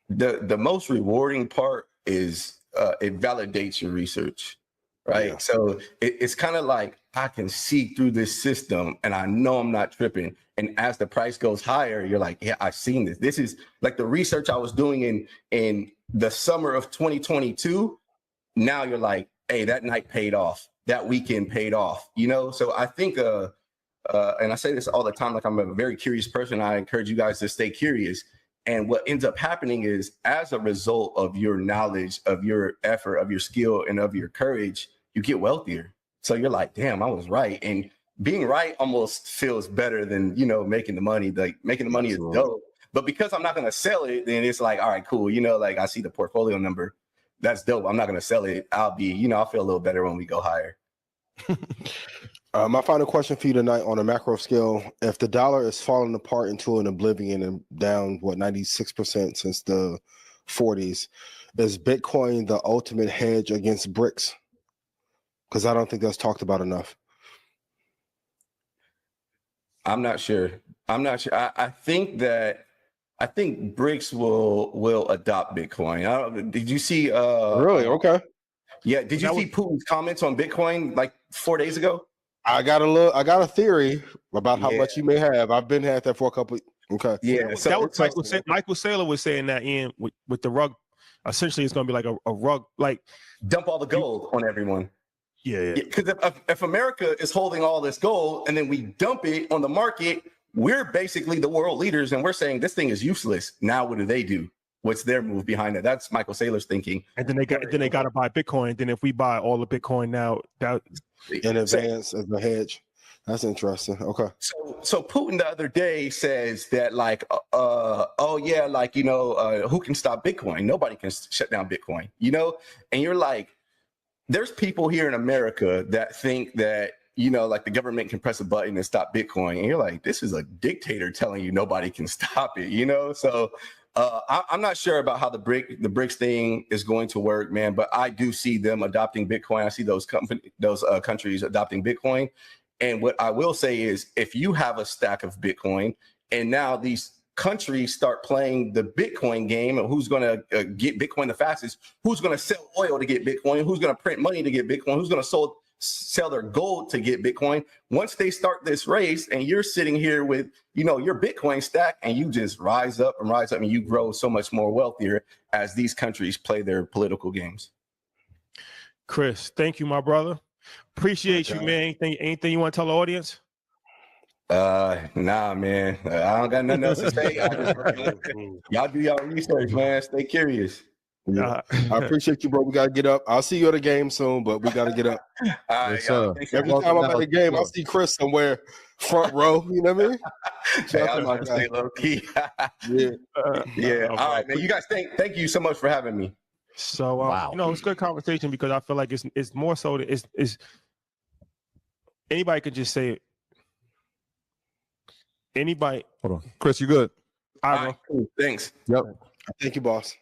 the most rewarding part is it validates your research, right? Yeah. So it's kind of like I can see through this system and I know I'm not tripping. And as the price goes higher, you're like, yeah, I've seen this. This is like the research I was doing in the summer of 2022. Now you're like, hey, that night paid off. That weekend paid off, you know? So I think, and I say this all the time, like I'm a very curious person. I encourage you guys to stay curious. And what ends up happening is as a result of your knowledge, of your effort, of your skill, and of your courage, you get wealthier. So you're like, damn, I was right. And being right almost feels better than, you know, making the money. Like making the money is dope. But because I'm not going to sell it, then it's like, all right, cool. You know, like I see the portfolio number. That's dope. I'm not going to sell it. I'll feel a little better when we go higher. My final question for you tonight on a macro scale: if the dollar is falling apart into an oblivion and down 96% since the 40s, is Bitcoin the ultimate hedge against BRICS? Because I don't think that's talked about enough. I'm not sure. I think BRICS will adopt Bitcoin. Did you see? Really? Okay. Yeah. Did you see Putin's comments on Bitcoin like 4 days ago? I got a theory about how much he may have. I've been had that for a couple. Okay. Yeah. So that was Michael Saylor was saying that with the rug. Essentially, it's going to be like a rug, like dump all the gold on everyone. Yeah. Because if America is holding all this gold and then we dump it on the market, we're basically the world leaders and we're saying this thing is useless. Now, what do? What's their move behind that? That's Michael Saylor's thinking. And then they got to buy Bitcoin. Then if we buy all the Bitcoin now, that in advance as a hedge. That's interesting. Okay. So Putin the other day says that like, who can stop Bitcoin? Nobody can shut down Bitcoin, you know? And you're like, there's people here in America that think that, you know, like the government can press a button and stop Bitcoin. And you're like, this is a dictator telling you nobody can stop it, you know? So I'm not sure about how the BRICS thing is going to work, man, but I do see them adopting Bitcoin. I see those countries adopting Bitcoin. And what I will say is if you have a stack of Bitcoin and now these countries start playing the Bitcoin game of who's going to get Bitcoin the fastest, who's going to sell oil to get Bitcoin, who's going to print money to get Bitcoin, who's going to sell their gold to get Bitcoin. Once they start this race and you're sitting here with, you know, your Bitcoin stack and you just rise up and you grow so much more wealthier as these countries play their political games. Chris, thank you, my brother. Appreciate you, man. Anything you want to tell the audience? Nah, man. I don't got nothing else to say. Y'all do y'all research, man. Stay curious. Yeah. I appreciate you, bro. We gotta get up. I'll see you at a game soon, but we gotta get up. All right, every time I'm at a game, I see Chris somewhere front row. You know what I mean? Stay low key. Yeah. All right, man. You guys, thank you so much for having me. So wow. You know, it's a good conversation because I feel like it's more so that it's anybody could just say it. Anybody. Hold on, Chris, you good? All right, cool. Thanks. Yep. Thank you, boss.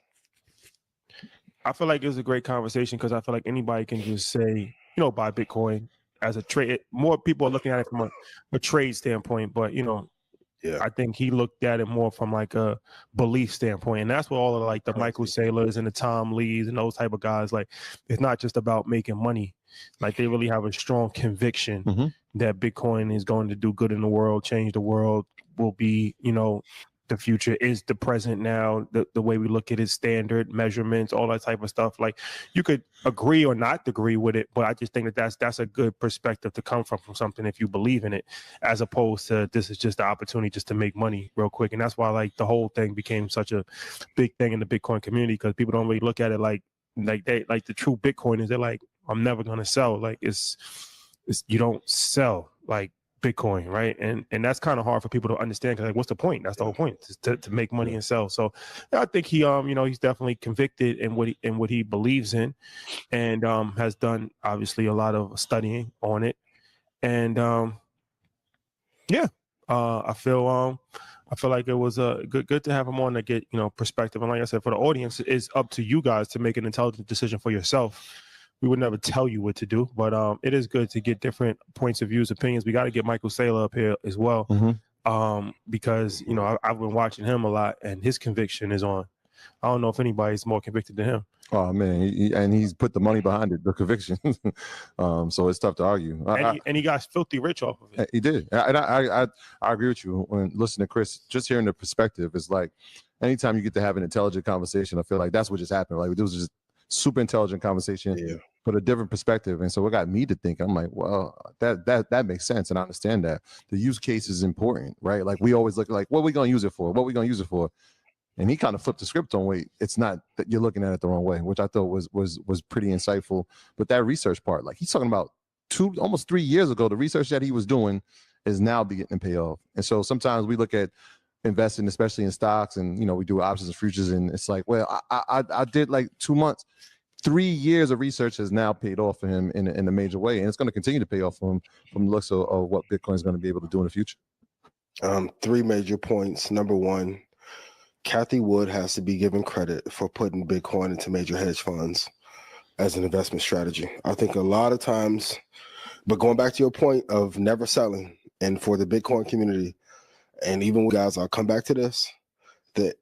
I feel like it was a great conversation because I feel like anybody can just say, you know, buy Bitcoin as a trade. More people are looking at it from a trade standpoint, but, you know, I think he looked at it more from like a belief standpoint. And that's what all of like the Michael Saylors and the Tom Lees and those type of guys, like, it's not just about making money. Like they really have a strong conviction that Bitcoin is going to do good in the world, change the world, will be, you know, the future is the present now, the way we look at it, standard measurements, all that type of stuff. Like you could agree or not agree with it, but I just think that that's a good perspective to come from something if you believe in it, as opposed to this is just the opportunity just to make money real quick. And that's why like the whole thing became such a big thing in the Bitcoin community, because people don't really look at it like the true Bitcoiners. They're like, I'm never gonna sell. Like it's you don't sell like Bitcoin, right? And that's kind of hard for people to understand because like, what's the point? That's the whole point, to make money and sell. So I think he, you know, he's definitely convicted in what he believes in, and has done obviously a lot of studying on it. And I feel like it was good to have him on to get, you know, perspective. And like I said, for the audience, it's up to you guys to make an intelligent decision for yourself. We would never tell you what to do, but it is good to get different points of views, opinions. We got to get Michael Saylor up here as well, because, you know, I've been watching him a lot and his conviction is on. I don't know if anybody's more convicted than him. Oh man, and he's put the money behind it, the conviction. So it's tough to argue. And he got filthy rich off of it. He did, and I agree with you. When listening to Chris, just hearing the perspective is like, anytime you get to have an intelligent conversation, I feel like that's what just happened. Like it was just super intelligent conversation, but a different perspective. And so it got me to think. I'm like, well, that makes sense, and I understand that the use case is important, right? Like we always look like, what are we gonna use it for? What are we gonna use it for? And he kind of flipped the script on, wait, it's not that you're looking at it the wrong way, which I thought was pretty insightful. But that research part, like he's talking about almost 3 years ago, the research that he was doing is now beginning to pay off. And so sometimes we look at investing, especially in stocks, and we do options and futures, and it's like, well, I did like 2 months. 3 years of research has now paid off for him in a major way, and it's going to continue to pay off for him from the looks of what Bitcoin is going to be able to do in the future. 3 major points. Number one, Cathie Wood has to be given credit for putting Bitcoin into major hedge funds as an investment strategy. I think a lot of times, but going back to your point of never selling, and for the Bitcoin community, and even guys, I'll come back to this, that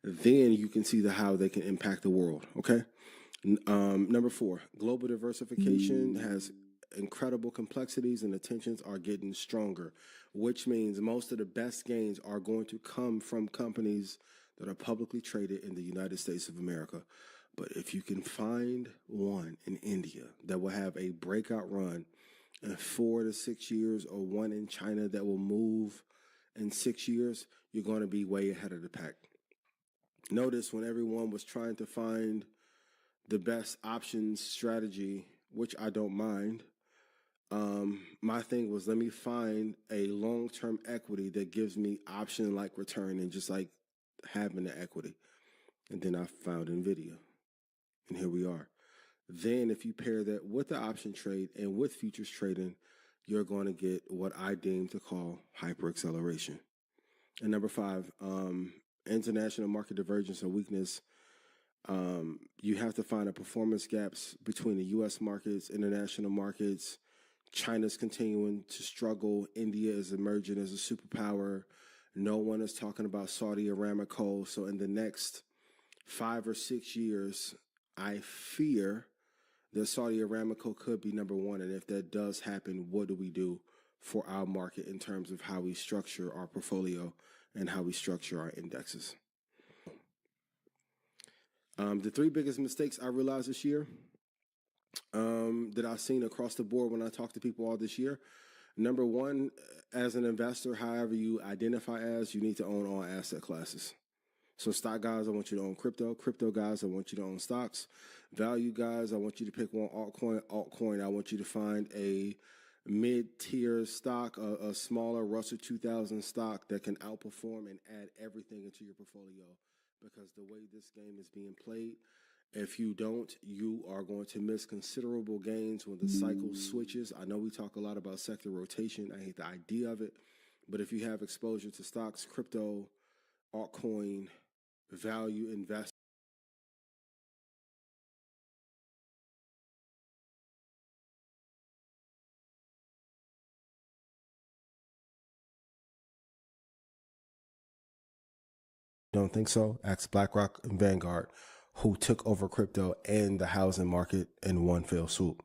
Then you can see how they can impact the world. Okay. Number 4, global diversification has incredible complexities and the tensions are getting stronger, which means most of the best gains are going to come from companies that are publicly traded in the United States of America. But if you can find one in India that will have a breakout run in 4 to 6 years, or one in China that will move in 6 years, you're going to be way ahead of the pack. Notice when everyone was trying to find the best options strategy, which I don't mind, my thing was, let me find a long-term equity that gives me option-like return and just like having the equity. And then I found NVIDIA, and here we are. Then if you pair that with the option trade and with futures trading, you're going to get what I deem to call hyper acceleration. And number 5, international market divergence and weakness. You have to find a performance gaps between the U.S. markets, international markets. China's continuing to struggle. India is emerging as a superpower. No one is talking about Saudi Aramco. So in the next 5 or 6 years, I fear that Saudi Aramco could be number 1. And if that does happen, what do we do for our market in terms of how we structure our portfolio and how we structure our indexes? The 3 biggest mistakes I realized this year that I've seen across the board when I talk to people all this year. Number 1, as an investor, however you identify as, you need to own all asset classes. So stock guys, I want you to own crypto. Crypto guys, I want you to own stocks. Value guys, I want you to pick one altcoin. Altcoin, I want you to find a mid-tier stock, a smaller Russell 2000 stock that can outperform and add everything into your portfolio. Because the way this game is being played, if you don't, you are going to miss considerable gains when the cycle switches. I know we talk a lot about sector rotation. I hate the idea of it. But if you have exposure to stocks, crypto, altcoin, value invest. Don't think so? Ask BlackRock and Vanguard, who took over crypto and the housing market in one fell swoop.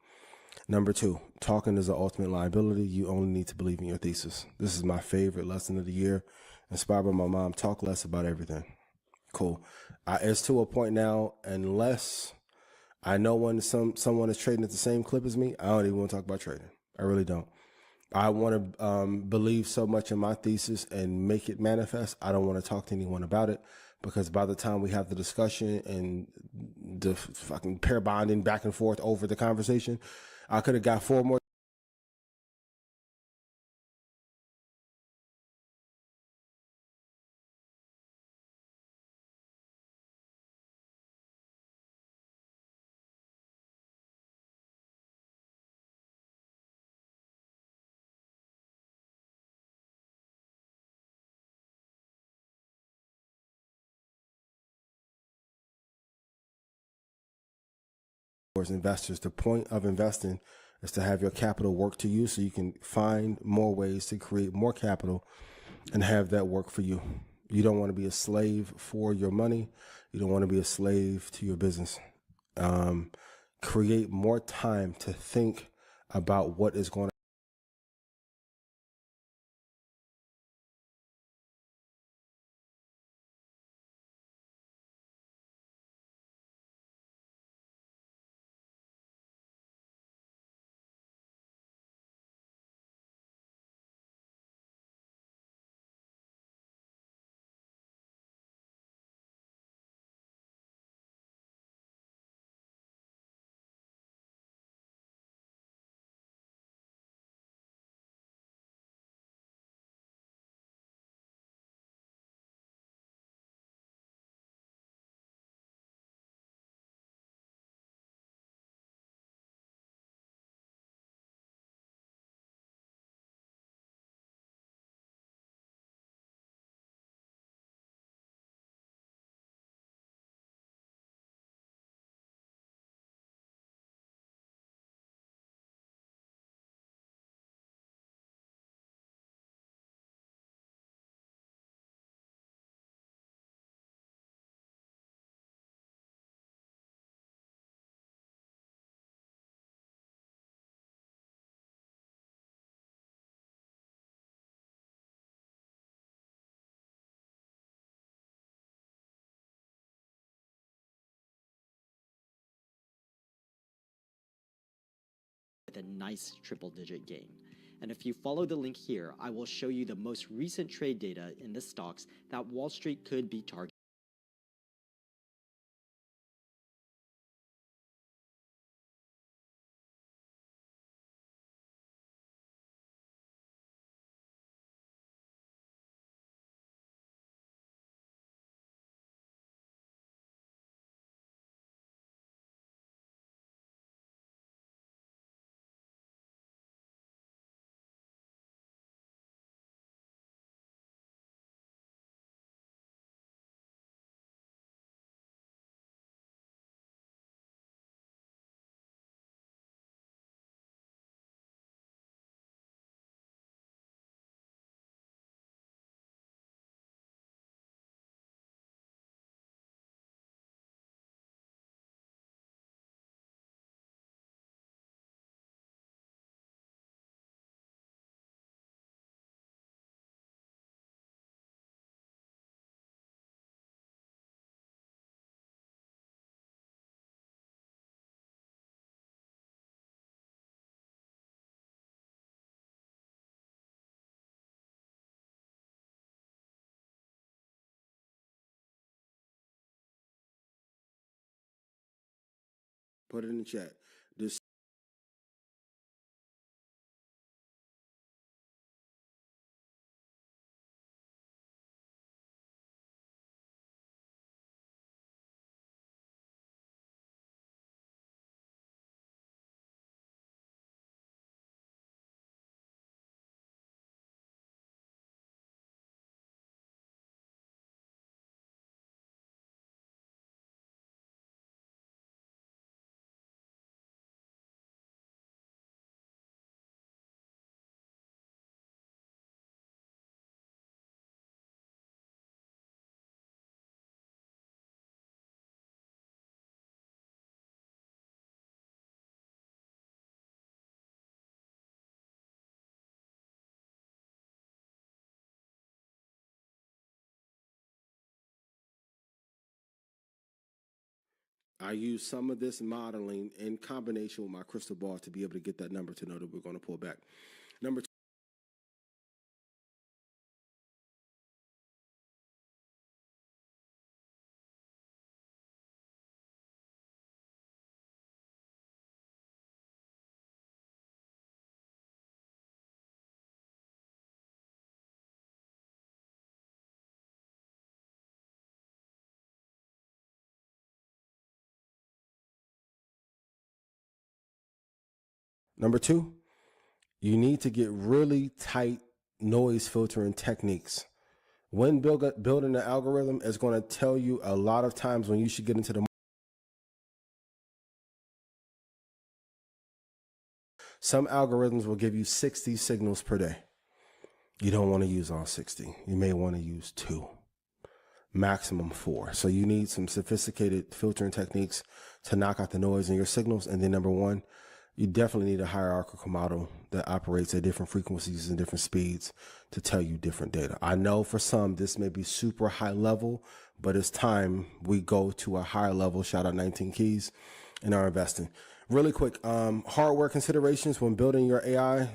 Number 2, talking is the ultimate liability. You only need to believe in your thesis. This is my favorite lesson of the year, inspired by my mom. Talk less about everything. Cool. It's to a point now, unless I know when someone is trading at the same clip as me, I don't even want to talk about trading. I really don't. I want to believe so much in my thesis and make it manifest. I don't want to talk to anyone about it, because by the time we have the discussion and the fucking pair bonding back and forth over the conversation, I could have got 4 more investors. The point of investing is to have your capital work to you so you can find more ways to create more capital and have that work for you. You don't want to be a slave for your money. You don't want to be a slave to your business. Create more time to think about what is going a nice triple-digit gain. And if you follow the link here, I will show you the most recent trade data in the stocks that Wall Street could be targeting. Put it in the chat. This I use some of this modeling in combination with my crystal ball to be able to get that number to know that we're going to pull back. Number two. Number two, you need to get really tight noise filtering techniques. When building an algorithm is going to tell you a lot of times when you should get into the. Some algorithms will give you 60 signals per day. You don't want to use all 60. You may want to use 2, maximum 4. So you need some sophisticated filtering techniques to knock out the noise in your signals. And then number one, you definitely need a hierarchical model that operates at different frequencies and different speeds to tell you different data. I know for some, this may be super high level, but it's time we go to a higher level. Shout out 19 Keys in our investing. Really quick, hardware considerations when building your AI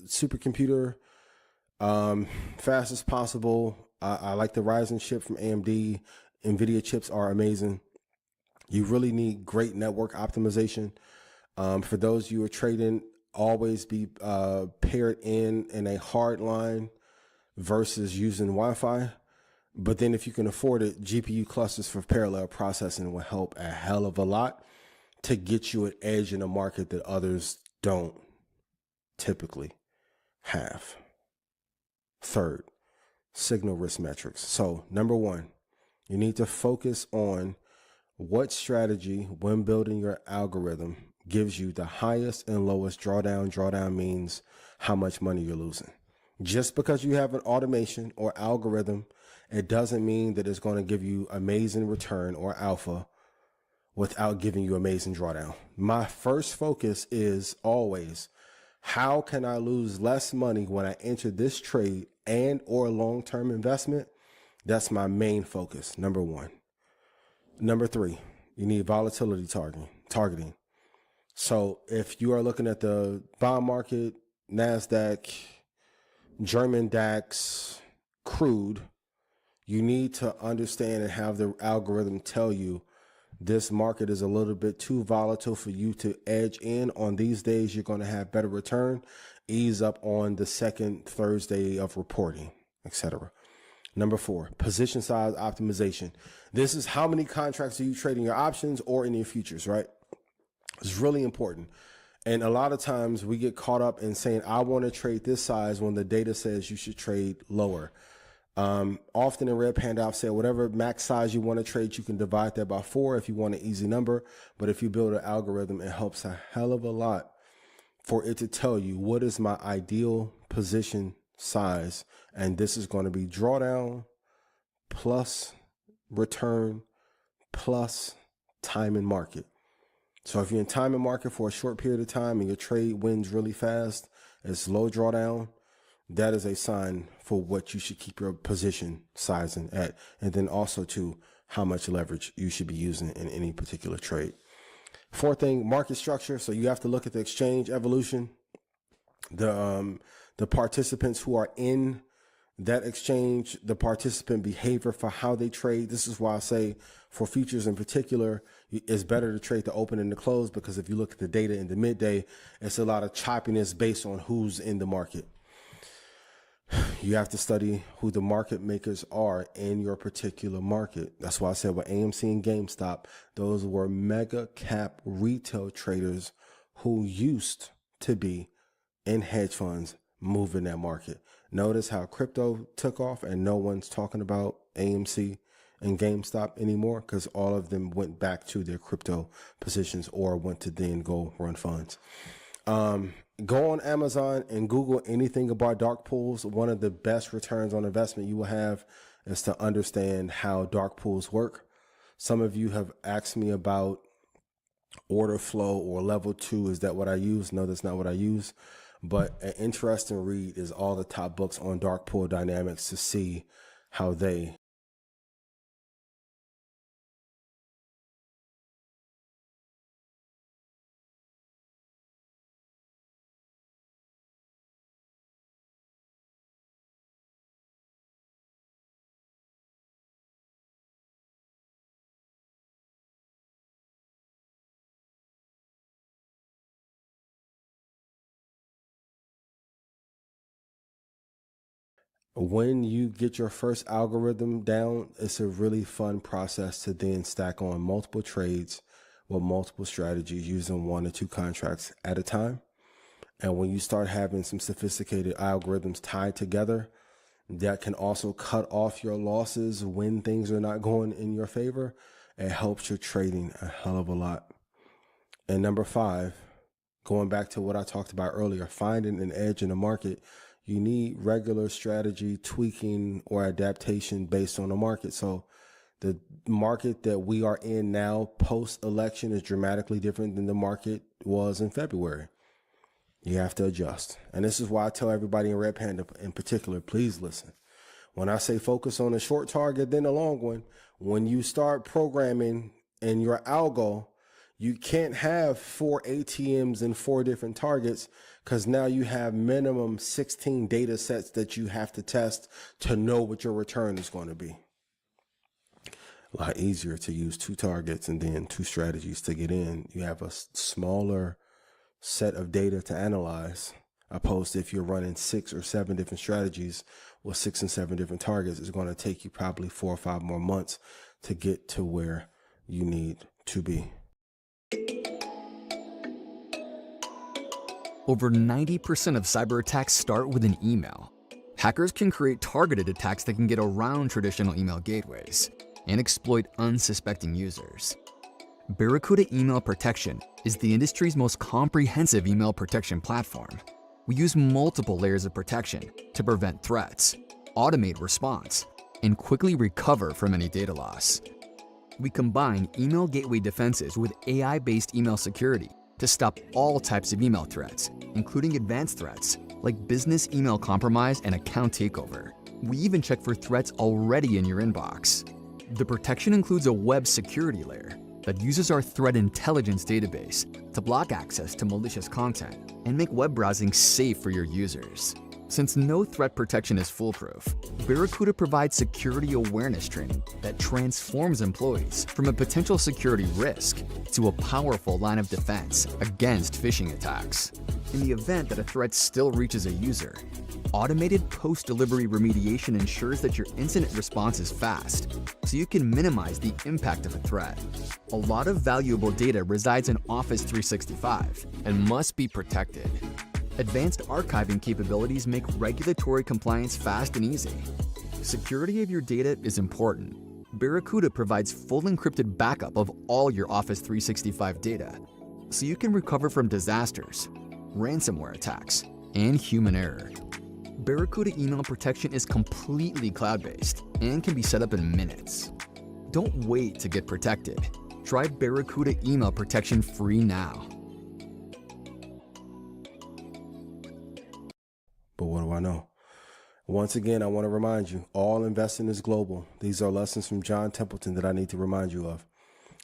supercomputer, fast as possible. I like the Ryzen chip from AMD. NVIDIA chips are amazing. You really need great network optimization. For those of you who are trading, always be paired in a hard line versus using Wi-Fi. But then if you can afford it, GPU clusters for parallel processing will help a hell of a lot to get you an edge in a market that others don't typically have. Third, signal risk metrics. So number one, you need to focus on what strategy when building your algorithm gives you the highest and lowest drawdown. Drawdown means how much money you're losing. Just because you have an automation or algorithm, it doesn't mean that it's going to give you amazing return or alpha without giving you amazing drawdown. My first focus is always, how can I lose less money when I enter this trade and or long-term investment? That's my main focus, number one. Number three, you need volatility targeting. So if you are looking at the bond market, NASDAQ, German DAX, crude, you need to understand and have the algorithm tell you this market is a little bit too volatile for you to edge in. On these days, you're going to have better return. Ease up on the second Thursday of reporting, etc. Number 4, position size optimization. This is how many contracts are you trading your options or in your futures, right? It's really important. And a lot of times we get caught up in saying, I want to trade this size when the data says you should trade lower. Often in Red Panda, I've said whatever max size you want to trade, you can divide that by 4 if you want an easy number. But if you build an algorithm, it helps a hell of a lot for it to tell you what is my ideal position size. And this is going to be drawdown plus return plus time in market. So if you're in time in market for a short period of time and your trade wins really fast, it's low drawdown, that is a sign for what you should keep your position sizing at. And then also to how much leverage you should be using in any particular trade. 4th thing, market structure. So you have to look at the exchange evolution, the participants who are in that exchange, the participant behavior for how they trade. This is why I say for futures in particular, it's better to trade the open and the close, because if you look at the data in the midday, it's a lot of choppiness based on who's in the market. You have to study who the market makers are in your particular market. That's why I said with AMC and GameStop, those were mega cap retail traders who used to be in hedge funds moving that market. Notice how crypto took off and no one's talking about AMC and GameStop anymore, because all of them went back to their crypto positions or went to then go run funds. Go on Amazon and Google anything about dark pools. One of the best returns on investment you will have is to understand how dark pools work. Some of you have asked me about order flow or level 2. Is that what I use? No, that's not what I use. But an interesting read is all the top books on dark pool dynamics to see how they when you get your first algorithm down, it's a really fun process to then stack on multiple trades with multiple strategies using 1 or 2 contracts at a time. And when you start having some sophisticated algorithms tied together, that can also cut off your losses when things are not going in your favor. It helps your trading a hell of a lot. And number 5, going back to what I talked about earlier, finding an edge in the market. You need regular strategy tweaking or adaptation based on the market. So the market that we are in now post-election is dramatically different than the market was in February. You have to adjust. And this is why I tell everybody in Red Panda in particular, please listen. When I say focus on a short target, then a long one, when you start programming in your algo, you can't have 4 ATMs and 4 different targets, because now you have minimum 16 data sets that you have to test to know what your return is going to be. A lot easier to use 2 targets and then 2 strategies to get in. You have a smaller set of data to analyze, opposed to if you're running 6 or 7 different strategies with 6 and 7 different targets. It's going to take you probably 4 or 5 more months to get to where you need to be. Over 90% of cyber attacks start with an email. Hackers can create targeted attacks that can get around traditional email gateways and exploit unsuspecting users. Barracuda Email Protection is the industry's most comprehensive email protection platform. We use multiple layers of protection to prevent threats, automate response, and quickly recover from any data loss. We combine email gateway defenses with AI-based email security to stop all types of email threats, including advanced threats like business email compromise and account takeover. We even check for threats already in your inbox. The protection includes a web security layer that uses our threat intelligence database to block access to malicious content, and make web browsing safe for your users. Since no threat protection is foolproof, Barracuda provides security awareness training that transforms employees from a potential security risk to a powerful line of defense against phishing attacks. In the event that a threat still reaches a user, automated post-delivery remediation ensures that your incident response is fast, so you can minimize the impact of a threat. A lot of valuable data resides in Office 365 and must be protected. Advanced archiving capabilities make regulatory compliance fast and easy. Security of your data is important. Barracuda provides full encrypted backup of all your Office 365 data, so you can recover from disasters, ransomware attacks, and human error. Barracuda email protection is completely cloud-based and can be set up in minutes. Don't wait to get protected. Try Barracuda email protection free now. But what do I know? Once again, I want to remind you, all investing is global. These are lessons from John Templeton that I need to remind you of.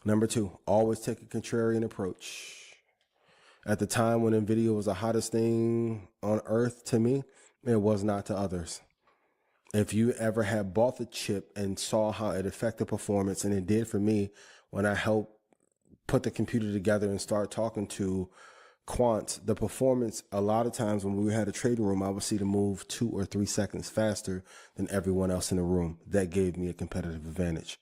Number 2, always take a contrarian approach. At the time when NVIDIA was the hottest thing on earth to me, it was not to others. If you ever had bought the chip and saw how it affected performance, and it did for me when I helped put the computer together and start talking to quants, the performance, a lot of times when we had a trading room, I would see the move 2 or 3 seconds faster than everyone else in the room. That gave me a competitive advantage.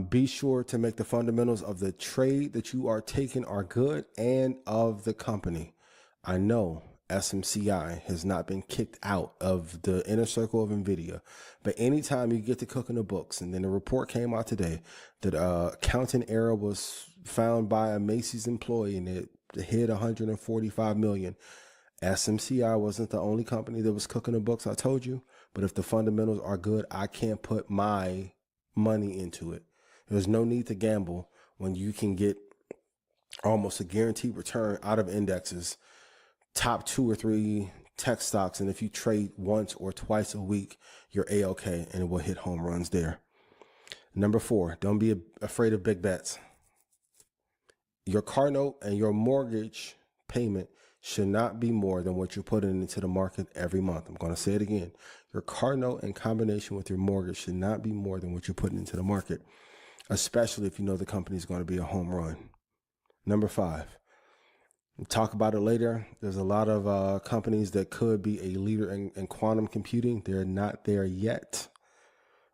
Be sure to make the fundamentals of the trade that you are taking are good and of the company. I know SMCI has not been kicked out of the inner circle of NVIDIA, but anytime you get to cooking the books, and then the report came out today that accounting error was found by a Macy's employee and it hit 145 million. SMCI wasn't the only company that was cooking the books, I told you, but if the fundamentals are good, I can't put my money into it. There's no need to gamble when you can get almost a guaranteed return out of indexes, top 2 or 3 tech stocks, and if you trade once or twice a week, you're A-okay, and it will hit home runs there. Number 4, don't be afraid of big bets. Your car note and your mortgage payment should not be more than what you're putting into the market every month. I'm going to say it again. Your car note in combination with your mortgage should not be more than what you're putting into the market, especially if you know the company is going to be a home run. Number 5, we'll talk about it later. There's a lot of companies that could be a leader in quantum computing. They're not there yet.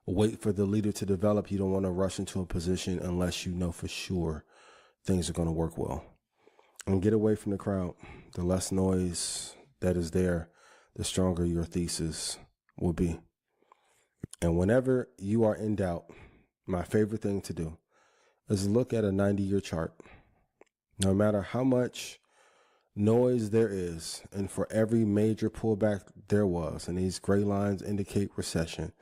Wait for the leader to develop. You don't want to rush into a position unless you know for sure things are going to work well. And get away from the crowd. The less noise that is there, the stronger your thesis will be. And whenever you are in doubt, my favorite thing to do is look at a 90-year chart. No matter how much noise there is, and for every major pullback there was, and these gray lines indicate recession,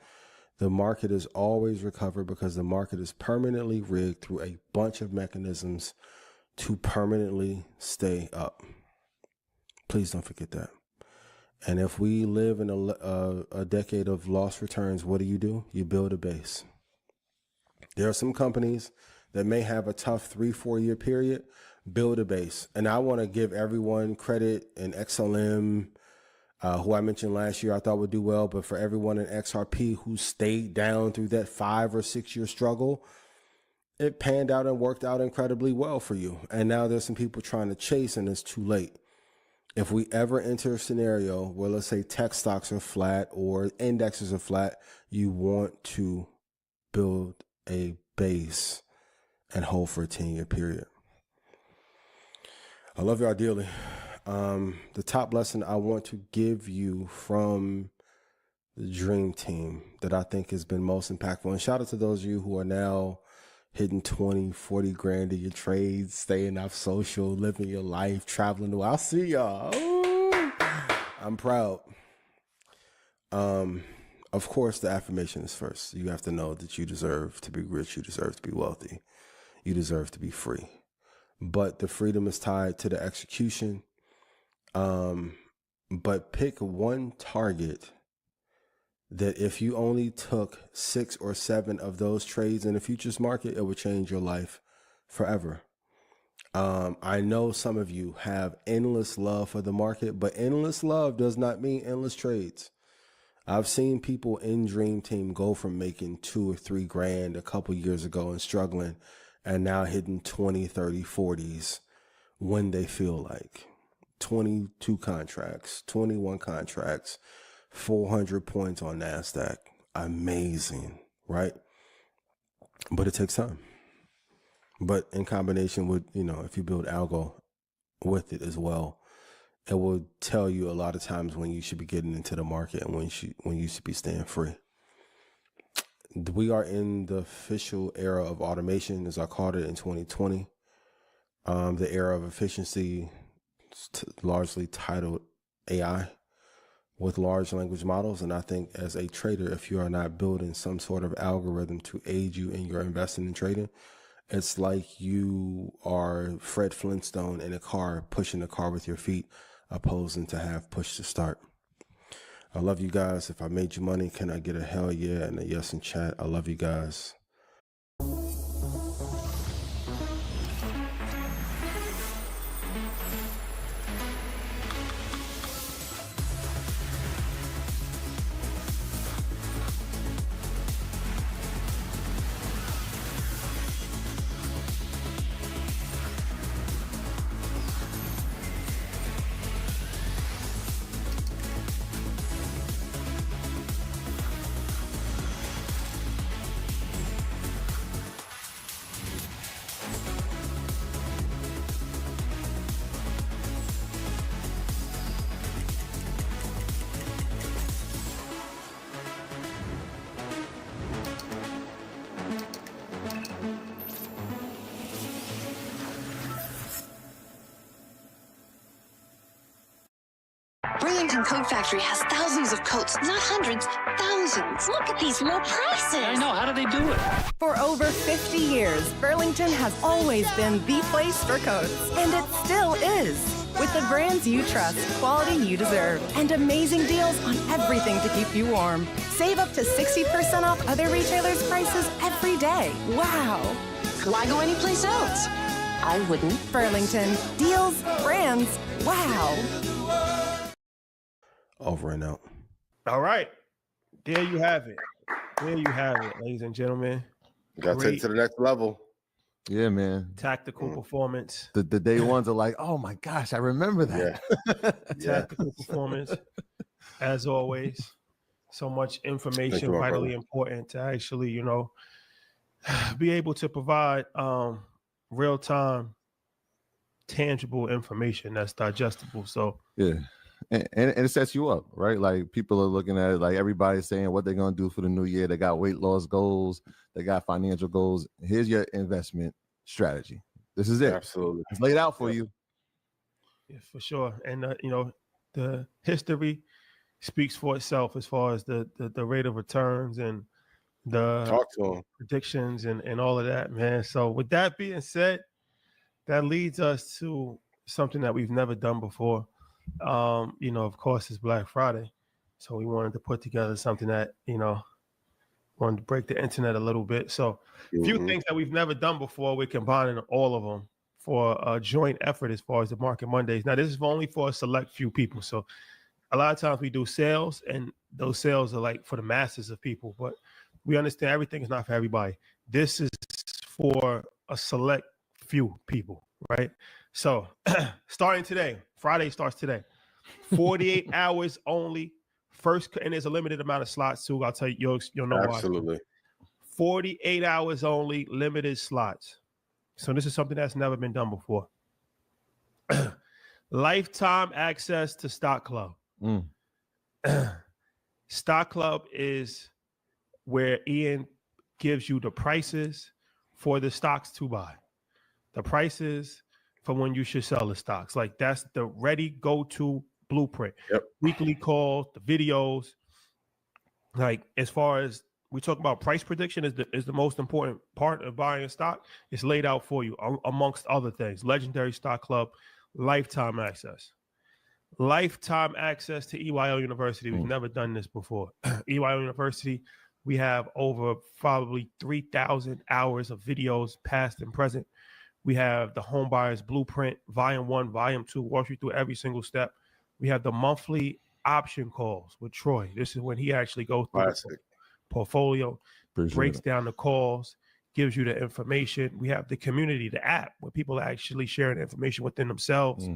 the market is always recovered because the market is permanently rigged through a bunch of mechanisms to permanently stay up. Please don't forget that. And if we live in a decade of lost returns, what do? You build a base. There are some companies that may have a tough 3-4 year period. Build a base. And I want to give everyone credit in XLM, who I mentioned last year I thought would do well, but for everyone in XRP who stayed down through that 5 or 6 year struggle, it panned out and worked out incredibly well for you. And now there's some people trying to chase and it's too late. If we ever enter a scenario where, let's say, tech stocks are flat or indexes are flat, you want to build a base and hold for a 10-year period. I love y'all dearly. The top lesson I want to give you from the Dream Team that I think has been most impactful, and shout out to those of you who are now hitting 20, 40 grand in your trades, staying off social, living your life, traveling. I'll see y'all. Ooh, I'm proud. Of course, the affirmation is first. You have to know that you deserve to be rich. You deserve to be wealthy. You deserve to be free. But the freedom is tied to the execution. But pick one target that if you only took 6 or 7 of those trades in the futures market, it would change your life forever. I know some of you have endless love for the market, but endless love does not mean endless trades. I've seen people in Dream Team go from making 2 or 3 grand a couple years ago and struggling, and now hitting 20, 30, 40s when they feel like 22 contracts, 21 contracts, 400 points on NASDAQ. Amazing, right? But it takes time. But in combination with, if you build algo with it as well, it will tell you a lot of times when you should be getting into the market and when you should be staying free. We are in the official era of automation, as I called it in 2020. The era of efficiency, largely titled AI with large language models. And I think as a trader, if you are not building some sort of algorithm to aid you in your investing and trading, it's like you are Fred Flintstone in a car, pushing the car with your feet, opposing to have push to start. I love you guys. If I made you money, can I get a hell yeah and a yes in chat? I love you guys. Burlington Coat Factory has thousands of coats, not hundreds, thousands. Look at these low prices. I know, how do they do it? For over 50 years, Burlington has always been the place for coats, and it still is. With the brands you trust, quality you deserve, and amazing deals on everything to keep you warm. Save up to 60% off other retailers' prices every day. Wow. Why go anyplace else? I wouldn't. Burlington. Deals, brands, wow. Over and out. All right. There you have it. There you have it, ladies and gentlemen. Got to take it to the next level. Yeah, man. Tactical performance. The day ones are like, oh my gosh, I remember that. Yeah. Tactical performance. As always, so much information, vitally important to actually, be able to provide real-time, tangible information that's digestible. So yeah. And it sets you up, right? Like people are looking at it, like everybody's saying what they're going to do for the new year. They got weight loss goals. They got financial goals. Here's your investment strategy. This is it. Absolutely. It's laid out for you. Yeah, for sure. And, the history speaks for itself as far as the rate of returns and the predictions and all of that, man. So with that being said, that leads us to something that we've never done before. Of course, it's Black Friday. So we wanted to put together something that, wanted to break the internet a little bit. So a few things that we've never done before, we're combining all of them for a joint effort as far as the Market Mondays. Now, this is only for a select few people. So a lot of times we do sales, and those sales are like for the masses of people, but we understand everything is not for everybody. This is for a select few people, right? So starting today, Friday starts today, 48 hours only. First, and there's a limited amount of slots too. I'll tell you, you'll know why. Absolutely. 48 hours only, limited slots. So this is something that's never been done before. Lifetime access to Stock Club. Stock Club is where Ian gives you the prices for the stocks to buy, the prices for when you should sell the stocks. Like that's the ready go-to blueprint. Yep. Weekly calls, the videos. Like as far as we talk about price prediction is the most important part of buying a stock. It's laid out for you amongst other things. Legendary Stock Club, lifetime access. Lifetime access to EYL University. We've never done this before. EYL University, we have over probably 3,000 hours of videos, past and present, We have the Home Buyers Blueprint, Volume 1, Volume 2, walks you through every single step. We have the monthly option calls with Troy. This is when he actually goes through the portfolio, breaks down the calls, gives you the information. We have the community, the app, where people are actually sharing information within themselves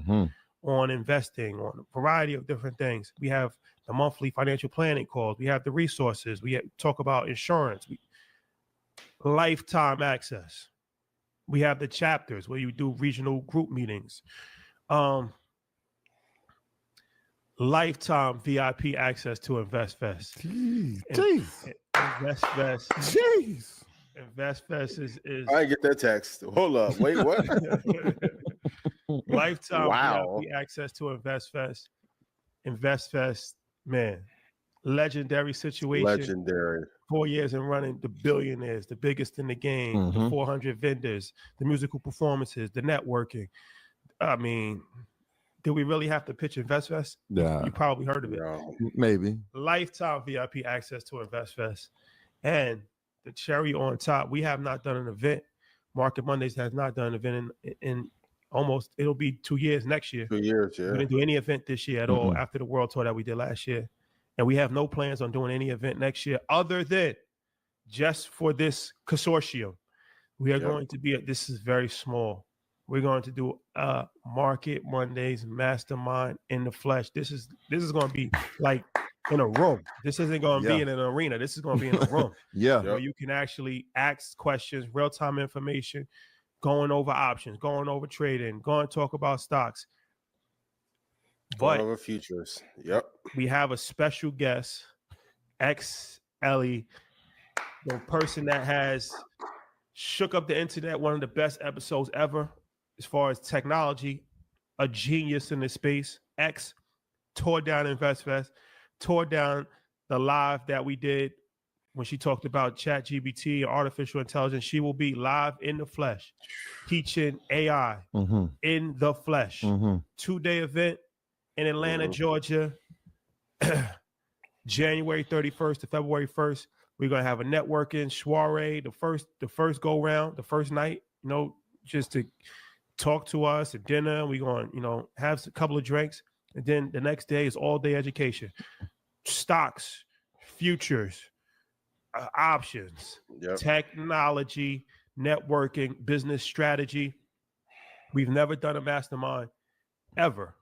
on investing, on a variety of different things. We have the monthly financial planning calls. We have the resources. We talk about insurance, lifetime access. We have the chapters where you do regional group meetings. Lifetime VIP access to InvestFest. InvestFest. Jeez. InvestFest is I didn't get that text. Hold up. Wait, what? Lifetime VIP access to InvestFest. InvestFest, man, legendary situation. Legendary. 4 years and running, the billionaires, the biggest in the game, the 400 vendors, the musical performances, the networking. I mean, do we really have to pitch InvestFest? Yeah. You probably heard of it. Maybe. Lifetime VIP access to InvestFest. And the cherry on top, we have not done an event. Market Mondays has not done an event in almost, it'll be 2 years next year. 2 years, yeah. We didn't do any event this year at all after the world tour that we did last year. And we have no plans on doing any event next year other than just for this consortium. We are going to be, this is very small. We're going to do a Market Mondays mastermind in the flesh. This is going to be like in a room. This isn't going to be in an arena. This is going to be in a room. Where you can actually ask questions, real-time information, going over options, going over trading, going to talk about stocks. But over futures. Yep. We have a special guest, Ellie, the person that has shook up the internet, one of the best episodes ever as far as technology, a genius in the space. X tore down InvestFest, tore down the live that we did when she talked about ChatGPT and artificial intelligence. She will be live in the flesh, teaching AI in the flesh. 2-day event in Atlanta, Georgia, January 31st to February 1st. We're gonna have a networking soiree, the first go round, the first night, just to talk to us at dinner. We're gonna, have a couple of drinks, and then the next day is all day education, stocks, futures, options, technology, networking, business strategy. We've never done a mastermind ever.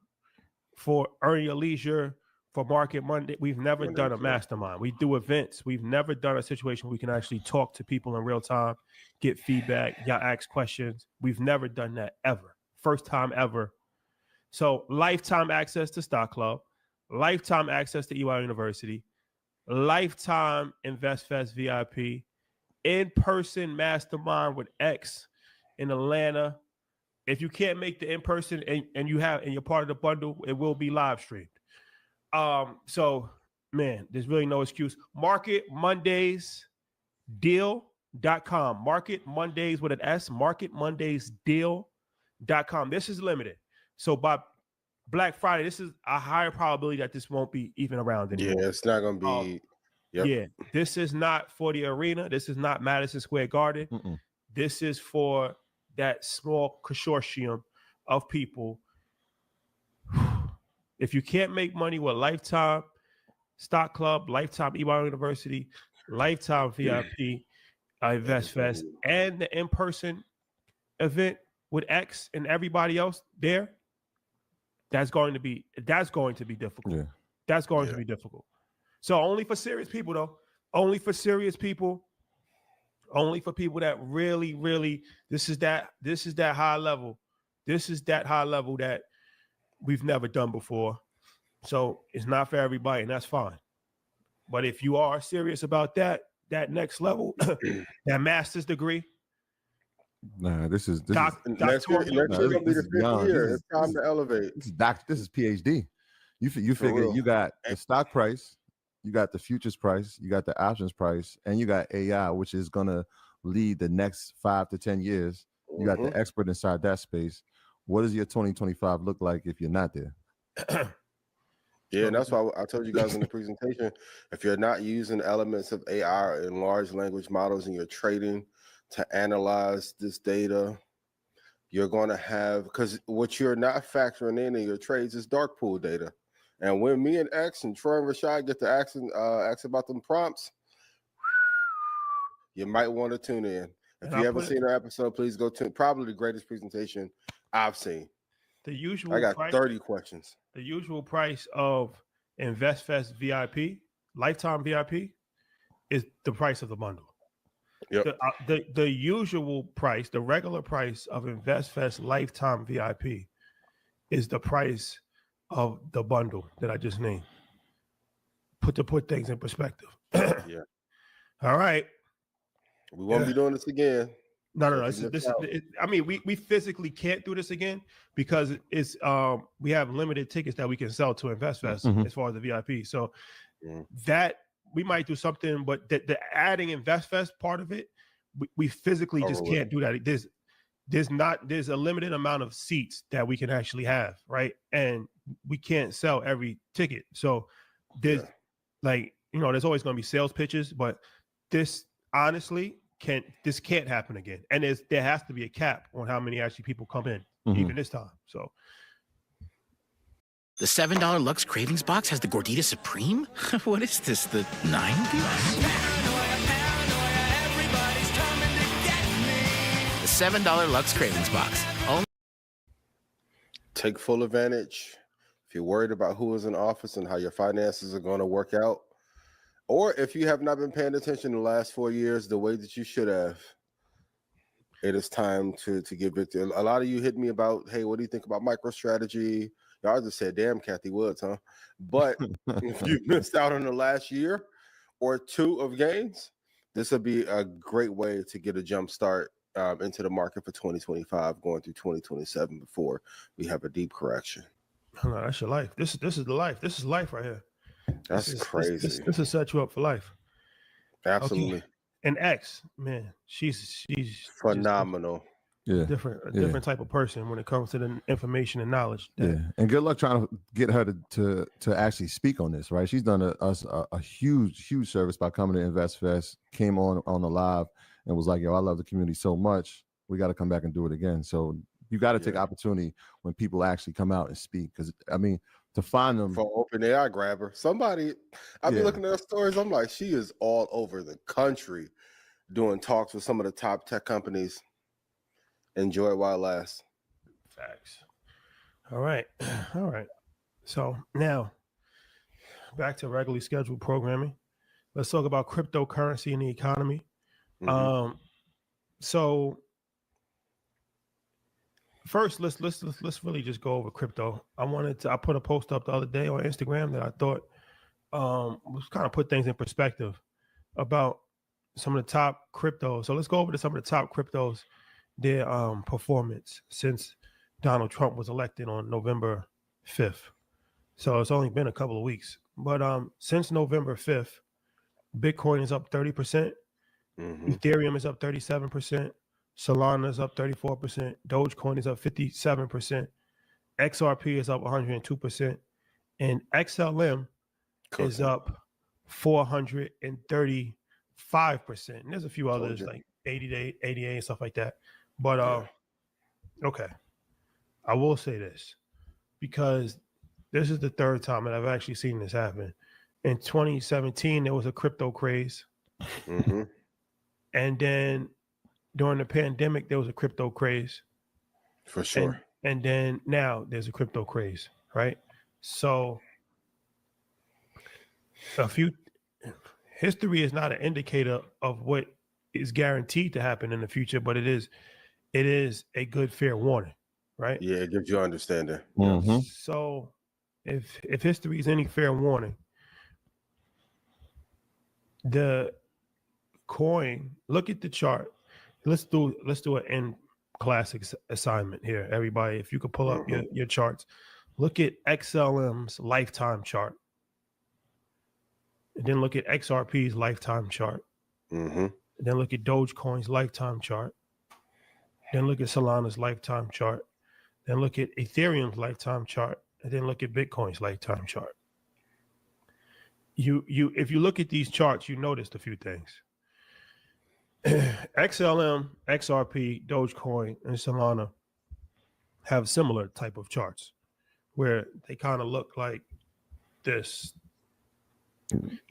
For Earn Your Leisure, for Market Monday, we've never done a mastermind. We do events. We've never done a situation where we can actually talk to people in real time, get feedback, y'all ask questions. We've never done that ever. First time ever. So lifetime access to Stock Club, lifetime access to EY University, lifetime InvestFest VIP, in-person mastermind with X in Atlanta. If you can't make the in-person and you're part of the bundle, it will be live streamed. So man, there's really no excuse. Market Mondays deal.com. Market Mondays with an S, Market Mondays deal.com. This is limited. So by Black Friday, this is a higher probability that this won't be even around anymore. Yeah, it's not going to be. Yeah, this is not for the arena. This is not Madison Square Garden. This is for that small consortium of people. If you can't make money with Lifetime Stock Club, Lifetime EY University, Lifetime VIP, InvestFest, and the in-person event with X and everybody else there, that's going to be difficult. That's going to be difficult. So only for serious people, though. Only for serious people. Only for people that really, really, this is that high level. This is that high level that we've never done before. So it's not for everybody, and that's fine. But if you are serious about that next level, that master's degree. Nah, this is next year gonna be the 5th year. It's time to elevate. This is PhD. You figure you got the stock price, you got the futures price, you got the options price, and you got AI, which is gonna lead the next 5 to 10 years. You got the expert inside that space. What does your 2025 look like if you're not there? Yeah, and that's why I told you guys in the presentation, if you're not using elements of AI and large language models in your trading to analyze this data, you're going to have, because what you're not factoring in your trades is dark pool data. And when me and X and Troy and Rashad get to ask about them prompts, you might want to tune in. If you haven't seen our episode, please go to probably the greatest presentation I've seen. The usual. I got 30 questions. The usual price of InvestFest VIP, lifetime VIP, is the price of the bundle. Yep. The usual price, the regular price of InvestFest lifetime VIP is the price of the bundle that I just named. Put things in perspective. Yeah. All right. We won't be doing this again. No. I mean, we physically can't do this again because it's we have limited tickets that we can sell to InvestFest as far as the VIP. So that we might do something, but the adding InvestFest part of it, we physically just can't do that. There's a limited amount of seats that we can actually have, right? And we can't sell every ticket. So there's there's always going to be sales pitches, but this honestly can't happen again. And there has to be a cap on how many actually people come in, even this time. So the $7 Lux Cravings box has the Gordita Supreme? What is this, the 90s? The $7 Lux Cravings box. Take full advantage. If you're worried about who is in office and how your finances are going to work out, or if you have not been paying attention the last 4 years the way that you should have, it is time to give it to. A lot of you hit me about, hey, what do you think about MicroStrategy? Y'all just said, damn, Kathy Woods, huh? But if you missed out on the last year or two of gains, this would be a great way to get a jump start into the market for 2025, going through 2027 before we have a deep correction. No, that's your life. This is the life. This is life right here. That's crazy. This will set you up for life. Absolutely. Okay. And X, man, she's phenomenal. A different type of person when it comes to the information and knowledge. And good luck trying to get her to actually speak on this, right? She's done us a huge service by coming to InvestFest, came on the live and was like, yo, I love the community so much. We got to come back and do it again. So you got to take opportunity when people actually come out and speak. Because I mean, to find them for open AI grabber, somebody I've been looking at her stories. I'm like, she is all over the country doing talks with some of the top tech companies. Enjoy it while it lasts. Facts. All right. So now back to regularly scheduled programming. Let's talk about cryptocurrency and the economy. So first, let's really just go over crypto. I put a post up the other day on Instagram that I thought was kind of put things in perspective about some of the top cryptos. So let's go over to some of the top cryptos, their performance since Donald Trump was elected on November 5th. So it's only been a couple of weeks. But since November 5th, Bitcoin is up 30%, Ethereum is up 37%, Solana is up 34%, Dogecoin is up 57%, XRP is up 102%, and XLM is up 435%. And there's a few others like 88 and stuff like that. But okay, I will say this because this is the third time that I've actually seen this happen. In 2017, there was a crypto craze. And then during the pandemic, there was a crypto craze. For sure. And then now there's a crypto craze, right? So history is not an indicator of what is guaranteed to happen in the future, but it is a good fair warning, right? Yeah, it gives you understanding. So if history is any fair warning, the coin, look at the chart. Let's do an end classics assignment here, everybody. If you could pull up your charts, look at XLM's lifetime chart, and then look at XRP's lifetime chart. And then look at Dogecoin's lifetime chart. Then look at Solana's lifetime chart. Then look at Ethereum's lifetime chart, and then look at Bitcoin's lifetime chart. If you look at these charts, you noticed a few things. XLM, XRP, Dogecoin, and Solana have similar type of charts where they kind of look like this.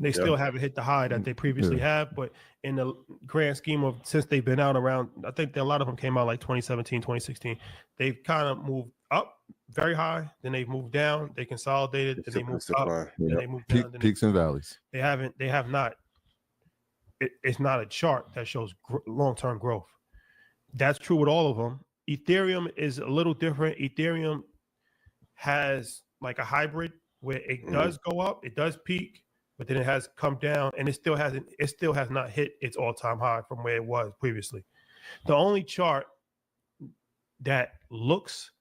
They still haven't hit the high that they previously have, but in the grand scheme of since they've been out around, I think a lot of them came out like 2017, 2016. They've kind of moved up very high, then they've moved down, they consolidated, then they moved up, then they moved down. Peaks and valleys. They have not. It's not a chart that shows long-term growth. That's true with all of them. Ethereum is a little different. Ethereum has like a hybrid where it does go up, it does peak, but then it has come down, and it still has not hit its all-time high from where it was previously. The only chart that looks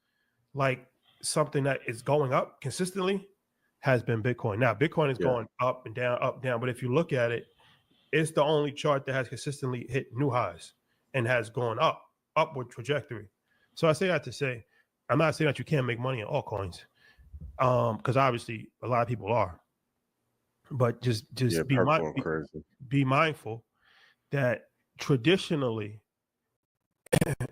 like something that is going up consistently has been Bitcoin. Now, Bitcoin is going up and down, but if you look at it, it's the only chart that has consistently hit new highs and has gone upward trajectory. So I say that to say, I'm not saying that you can't make money in altcoins, because obviously a lot of people are. But just be mindful that traditionally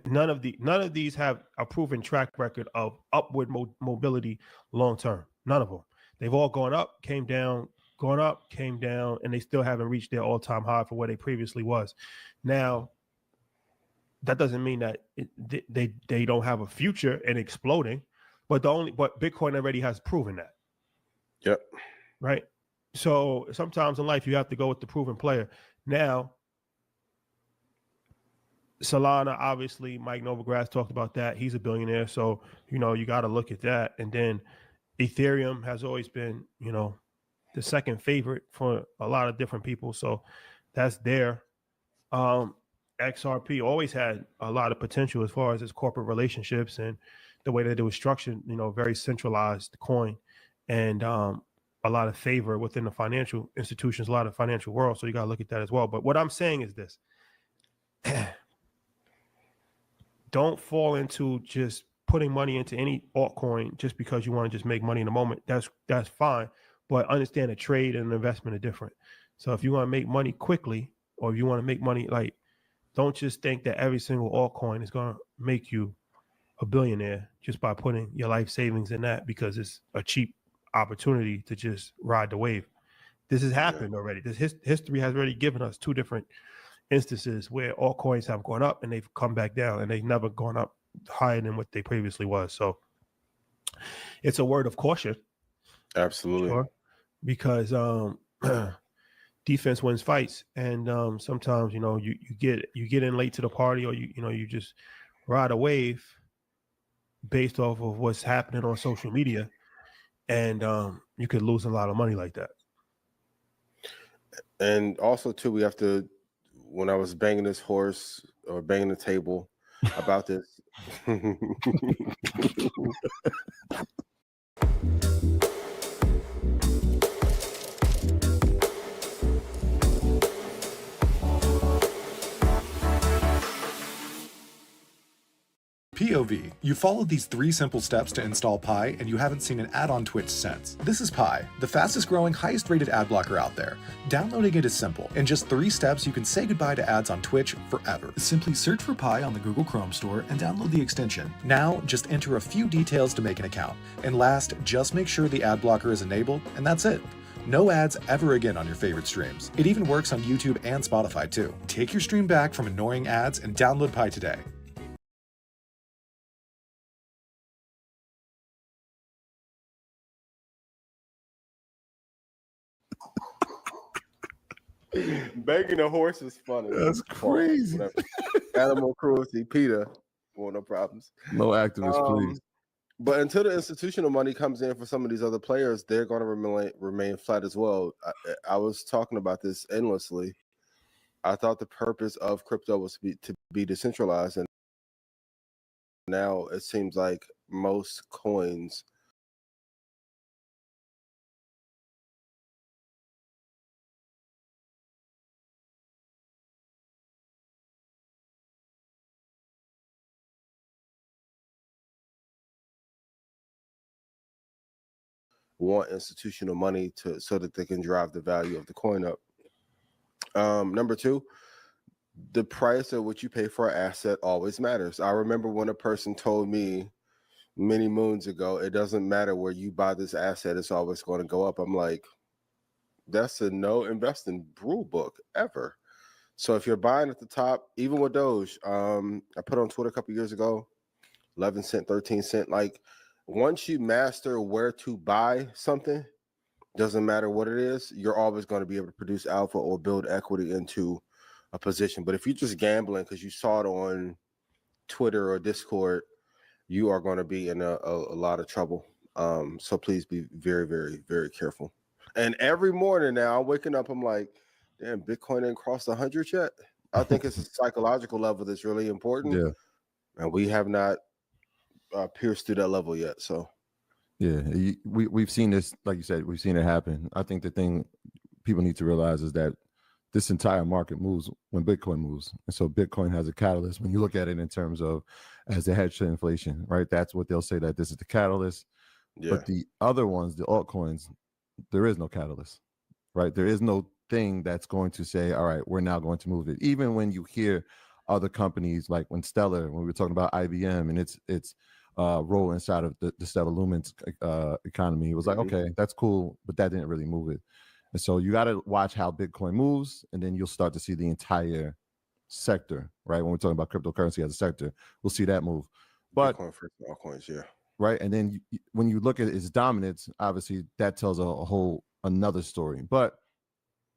none of these have a proven track record of upward mobility long term. None of them. They've all gone up, came down, gone up, came down, and they still haven't reached their all-time high for where they previously was. Now, that doesn't mean that they don't have a future in exploding, but Bitcoin already has proven that. Yep. Right. So sometimes in life you have to go with the proven player. Now, Solana, obviously, Mike Novogratz talked about that. He's a billionaire, so you got to look at that. And then Ethereum has always been, the second favorite for a lot of different people. So that's there. XRP always had a lot of potential as far as its corporate relationships and the way that it was structured, very centralized coin, and a lot of favor within the financial institutions, a lot of financial world. So you got to look at that as well. But what I'm saying is this. Don't fall into just putting money into any altcoin just because you want to just make money in the moment. That's fine. But understand a trade and an investment are different. So if you want to make money quickly, or if you want to make money, don't just think that every single altcoin is going to make you a billionaire just by putting your life savings in that, because it's a cheap opportunity to just ride the wave. This has happened already. This history has already given us two different instances where altcoins have gone up and they've come back down, and they've never gone up higher than what they previously was. So it's a word of caution. Absolutely. Sure, because defense wins fights, and sometimes you get in late to the party, or you just ride a wave based off of what's happening on social media, and you could lose a lot of money like that. And also too, we have to, when I was banging this horse or banging the table about this. POV. You followed these 3 simple steps to install Pi, and you haven't seen an ad on Twitch since. This is Pi, the fastest growing, highest rated ad blocker out there. Downloading it is simple. In just 3 steps, you can say goodbye to ads on Twitch forever. Simply search for Pi on the Google Chrome store and download the extension. Now, just enter a few details to make an account. And last, just make sure the ad blocker is enabled, and that's it. No ads ever again on your favorite streams. It even works on YouTube and Spotify too. Take your stream back from annoying ads and download Pi today. Banging a horse is funny. That's crazy. Animal cruelty, PETA. Well, no problems. No activists, please. But until the institutional money comes in for some of these other players, they're going to remain flat as well. I was talking about this endlessly. I thought the purpose of crypto was to be decentralized, and now it seems like most coins want institutional money so that they can drive the value of the coin up. Number 2, the price at which you pay for an asset always matters. I remember when a person told me many moons ago, it doesn't matter where you buy this asset, it's always going to go up. I'm like, that's a no investing rule book ever. So if you're buying at the top, even with Doge, I put on Twitter a couple years ago, 11 cent, 13 cent. Like once you master where to buy something, doesn't matter what it is, you're always going to be able to produce alpha or build equity into a position. But if you're just gambling because you saw it on Twitter or Discord, you are going to be in a lot of trouble. So please be very, very, very careful. And every morning now, I'm waking up, I'm like, damn, Bitcoin ain't crossed 100 yet. I think it's a psychological level that's really important. Yeah. And we have not pierced through that level yet. So, yeah, we've seen this, like you said, we've seen it happen. I think the thing people need to realize is that this entire market moves when Bitcoin moves. And so Bitcoin has a catalyst. When you look at it in terms of as a hedge to inflation, right? That's what they'll say, that this is the catalyst. Yeah. But the other ones, the altcoins, there is no catalyst, right? There is no thing that's going to say, all right, we're now going to move it. Even when you hear other companies, like when Stellar, when we were talking about IBM and its role inside of the Stellar Lumens economy, it was like, okay, that's cool, but that didn't really move it. And so you got to watch how Bitcoin moves, and then you'll start to see the entire sector, right? When we're talking about cryptocurrency as a sector, we'll see that move. But Bitcoin for altcoins, yeah. Right. And then when you look at its dominance, obviously that tells a whole another story. But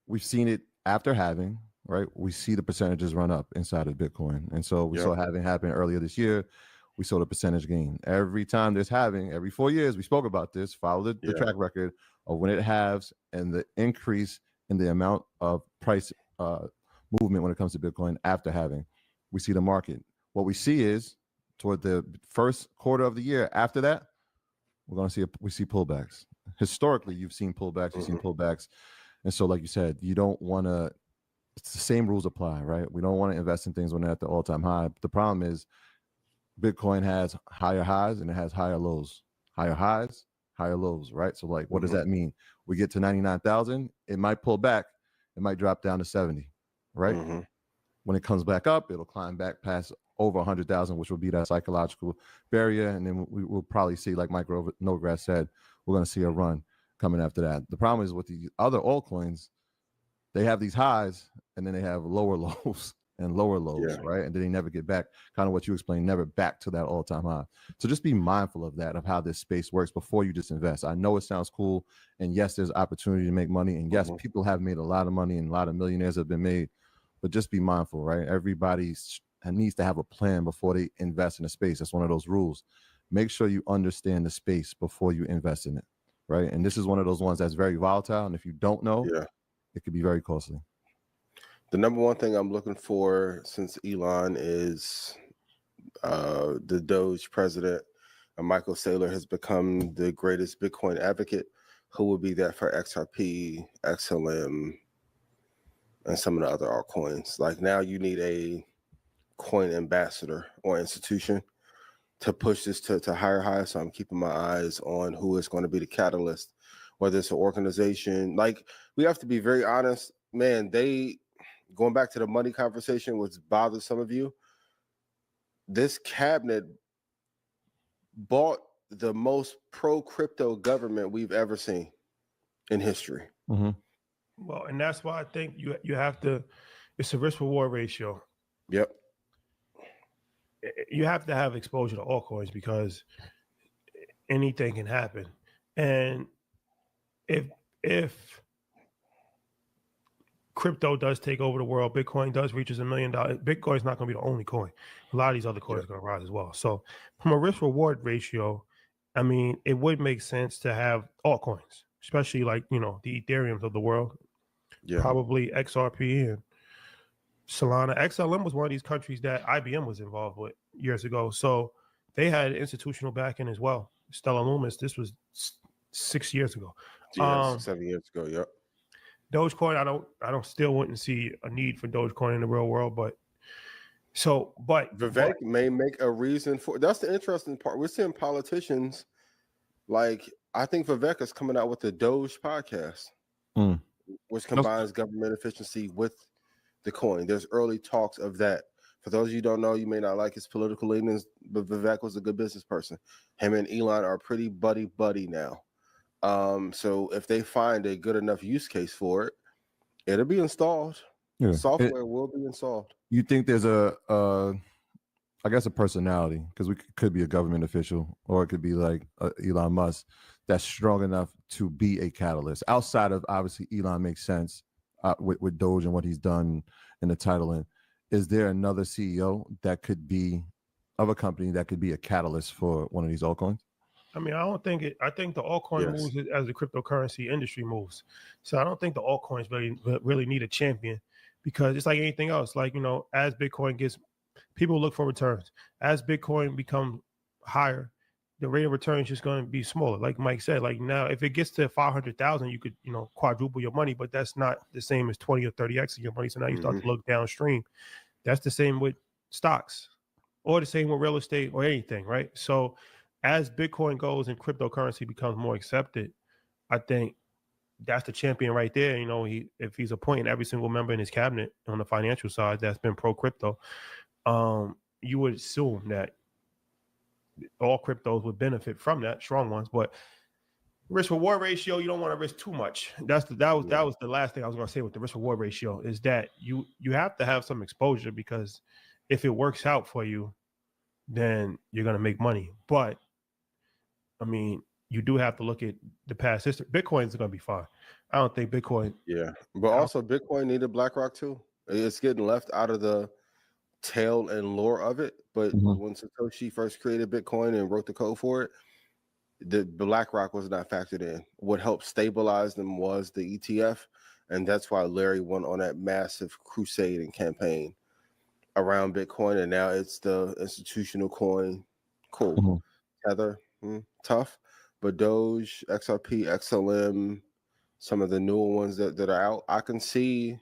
we've seen it after halving, right? We see the percentages run up inside of Bitcoin. And so we saw halving happen earlier this year. We saw the percentage gain. Every time there's halving, every 4 years, we spoke about this, follow the track record of when it halves and the increase in the amount of price movement when it comes to Bitcoin after halving. We see the market. What we see is toward the first quarter of the year after that, we're going to see pullbacks. Historically, you've seen pullbacks, you've seen pullbacks. And so, like you said, you don't want to, it's the same rules apply, right? We don't want to invest in things when they're at the all-time high. The problem is Bitcoin has higher highs and it has higher lows. Higher highs, higher lows, right? So like, what does that mean? We get to 99,000, it might pull back, it might drop down to 70, right? When it comes back up, it'll climb back past over 100,000, which will be that psychological barrier. And then we'll probably see, like Mike Novogratz said, we're going to see a run coming after that. The problem is with the other altcoins, they have these highs and then they have lower lows and lower lows, right? And then they never get back, kind of what you explained, never back to that all-time high. So just be mindful of that, of how this space works before you just invest. I know it sounds cool. And yes, there's opportunity to make money. And yes, people have made a lot of money and a lot of millionaires have been made, but just be mindful, right? Everybody needs to have a plan before they invest in a space. That's one of those rules. Make sure you understand the space before you invest in it, right? And this is one of those ones that's very volatile. And if you don't know, it could be very costly. The number one thing I'm looking for since Elon is the Doge president, Michael Saylor, has become the greatest Bitcoin advocate. Who will be that for XRP, XLM, and some of the other altcoins? Like now you need a coin ambassador or institution to push this to higher highs. So I'm keeping my eyes on who is going to be the catalyst, whether it's an organization. Like we have to be very honest, man. Going back to the money conversation, which bothers some of you, this cabinet bought the most pro-crypto government we've ever seen in history. Well, and that's why I think you have to, it's a risk-reward ratio. Yep. You have to have exposure to altcoins because anything can happen. And if crypto does take over the world, Bitcoin does reaches $1 million, Bitcoin is not going to be the only coin. A lot of these other coins are going to rise as well. So from a risk reward ratio, I mean, it would make sense to have altcoins, especially like, the Ethereums of the world, probably XRP and Solana. XLM was one of these countries that IBM was involved with years ago. So they had institutional backing as well. Stellar Lumens, this was 6 years ago. 7 years ago, yep. Dogecoin, I don't still wouldn't see a need for Dogecoin in the real world, but Vivek may make a reason for. That's the interesting part. We're seeing politicians, like I think Vivek is coming out with the Doge podcast, which combines government efficiency with the coin. There's early talks of that. For those of you who don't know, you may not like his political leanings, but Vivek was a good business person. Him and Elon are pretty buddy now. So if they find a good enough use case for it, it'll be installed. Yeah. Software will be installed. You think there's I guess a personality, because we could be a government official, or it could be like Elon Musk, that's strong enough to be a catalyst outside of, obviously Elon makes sense with Doge and what he's done in the titling. Is there another CEO that could be of a company that could be a catalyst for one of these altcoins? I mean, I don't think it. I think the altcoin moves as the cryptocurrency industry moves. So I don't think the altcoins really need a champion, because it's like anything else. Like, you know, as Bitcoin gets, people look for returns. As Bitcoin becomes higher, the rate of return is just going to be smaller. Like Mike said, like now, if it gets to 500,000, you could, you know, quadruple your money, but that's not the same as 20 or 30x of your money. So now you start to look downstream. That's the same with stocks, or the same with real estate or anything, right? So as Bitcoin goes and cryptocurrency becomes more accepted, I think that's the champion right there. You know, if he's appointing every single member in his cabinet on the financial side that's been pro crypto, you would assume that all cryptos would benefit from that, strong ones. But risk reward ratio, you don't want to risk too much. That was the last thing I was going to say with the risk reward ratio, is that you have to have some exposure, because if it works out for you, then you're going to make money. But I mean, you do have to look at the past history. Bitcoin is going to be fine. I don't think Bitcoin. Yeah, but also Bitcoin needed BlackRock too. It's getting left out of the tale and lore of it. But when Satoshi first created Bitcoin and wrote the code for it, the BlackRock was not factored in. What helped stabilize them was the ETF, and that's why Larry went on that massive crusade and campaign around Bitcoin, and now it's the institutional coin. Cool. Tether, tough, but Doge, XRP, XLM, some of the newer ones that are out, I can see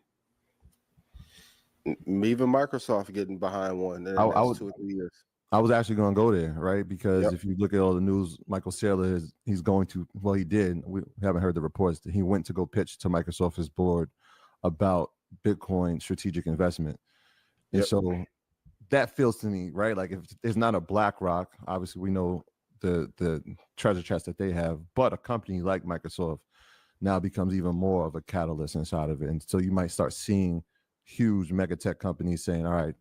even Microsoft getting behind one in the next 2 or 3 years. I was actually going to go there, right? Because if you look at all the news, Michael Saylor he's going to, well, he did. We haven't heard the reports. He went to go pitch to Microsoft's board about Bitcoin strategic investment. And so that feels to me, right? Like if it's not a BlackRock, obviously we know the treasure chest that they have, but a company like Microsoft now becomes even more of a catalyst inside of it. And so you might start seeing huge mega tech companies saying, all right,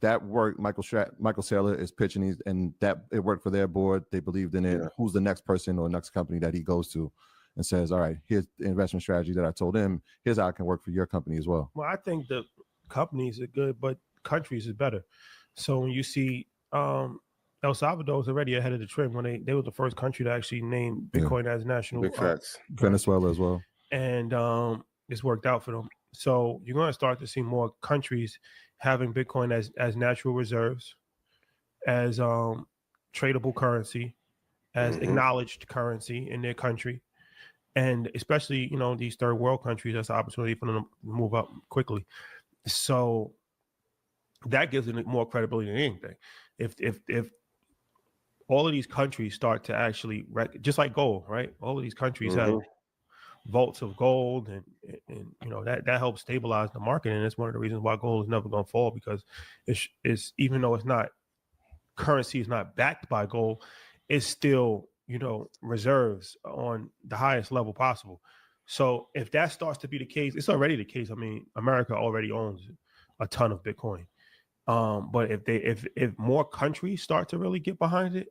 that worked. Michael Saylor is pitching these, and that it worked for their board. They believed in it. Who's the next person or next company that he goes to and says, all right, here's the investment strategy that I told him. Here's how it can work for your company as well. Well, I think the companies are good, but countries is better. So when you see El Salvador is already ahead of the trend when they were the first country to actually name Bitcoin as national. Big facts. Venezuela as well. And it's worked out for them. So you're going to start to see more countries having Bitcoin as natural reserves, as tradable currency, as acknowledged currency in their country. And especially, you know, these third world countries, that's an opportunity for them to move up quickly. So that gives it more credibility than anything. If all of these countries start to actually, just like gold, right? All of these countries have vaults of gold, and you know that helps stabilize the market, and it's one of the reasons why gold is never going to fall, because it's even though it's not currency is not backed by gold, it's still, you know, reserves on the highest level possible. So if that starts to be the case, it's already the case. I mean, America already owns a ton of Bitcoin, but if more countries start to really get behind it,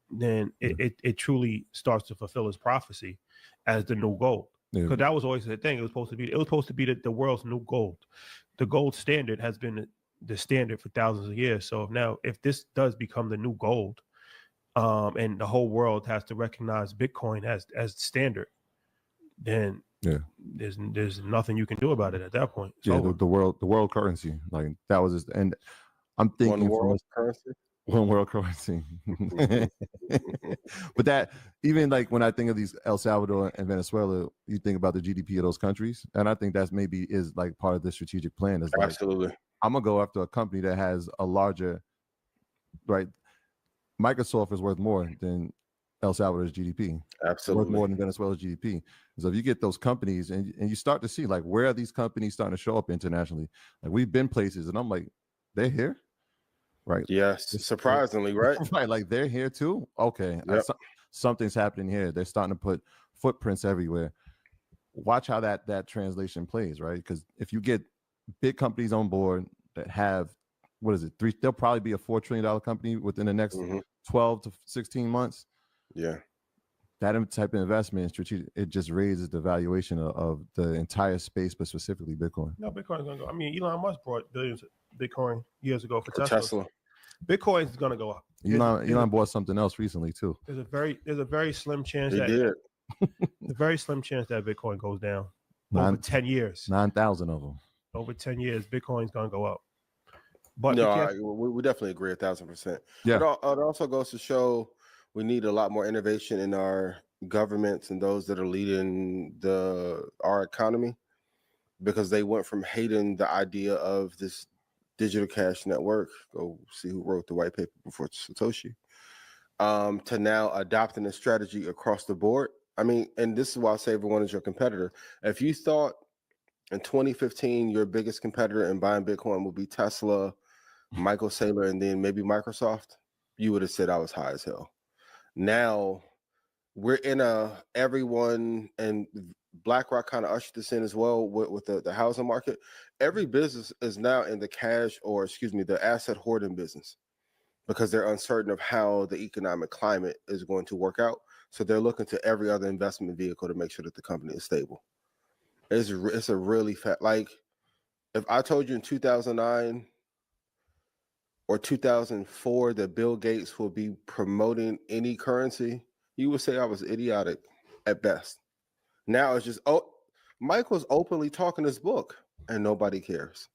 then it truly starts to fulfill its prophecy as the new gold. Because that was always the thing. It was supposed to be the world's new gold. The gold standard has been the standard for thousands of years. So if this does become the new gold, and the whole world has to recognize Bitcoin as standard, then there's nothing you can do about it at that point. The world currency, like that was and I'm thinking one world currency. But that, even like when I think of these El Salvador and Venezuela, you think about the GDP of those countries, and I think that's maybe is like part of the strategic plan. Is like, absolutely, I'm gonna go after a company that has a larger, right? Microsoft is worth more than El Salvador's GDP. Absolutely, worth more than Venezuela's GDP. So if you get those companies and you start to see like where are these companies starting to show up internationally? Like we've been places, and I'm like, they're here, right? Yes, surprisingly, right? Right, like they're here too. Okay, Yep. Something's happening here. They're starting to put footprints everywhere. Watch how that translation plays, right? Because if you get big companies on board that have, what is it, they'll probably be a $4 trillion company within the next 12 to 16 months. Yeah. That type of investment, strategic, it just raises the valuation of the entire space, but specifically Bitcoin. No, Bitcoin's gonna go. I mean, Elon Musk brought billions of Bitcoin years ago for Tesla. Bitcoin's gonna go up. Elon bought something else recently too. There's a very slim chance a very slim chance that Bitcoin goes down over 10 years. 9,000 of them. Over 10 years, Bitcoin's gonna go up. But no, we definitely agree 1,000%. Yeah. It also goes to show we need a lot more innovation in our governments and those that are leading our economy, because they went from hating the idea of this digital cash network, go see who wrote the white paper before Satoshi, to now adopting a strategy across the board. I mean, and this is why I say everyone is your competitor. If you thought in 2015 your biggest competitor in buying Bitcoin would be Tesla, Michael Saylor, and then maybe Microsoft, you would have said I was high as hell. Now we're in everyone, and BlackRock kind of ushered this in as well with the housing market. Every business is now in the asset hoarding business, because they're uncertain of how the economic climate is going to work out. So they're looking to every other investment vehicle to make sure that the company is stable. It's a really like, if I told you in 2009 or 2004 that Bill Gates will be promoting any currency, you would say I was idiotic at best. Now it's just, Michael's openly talking his book and nobody cares.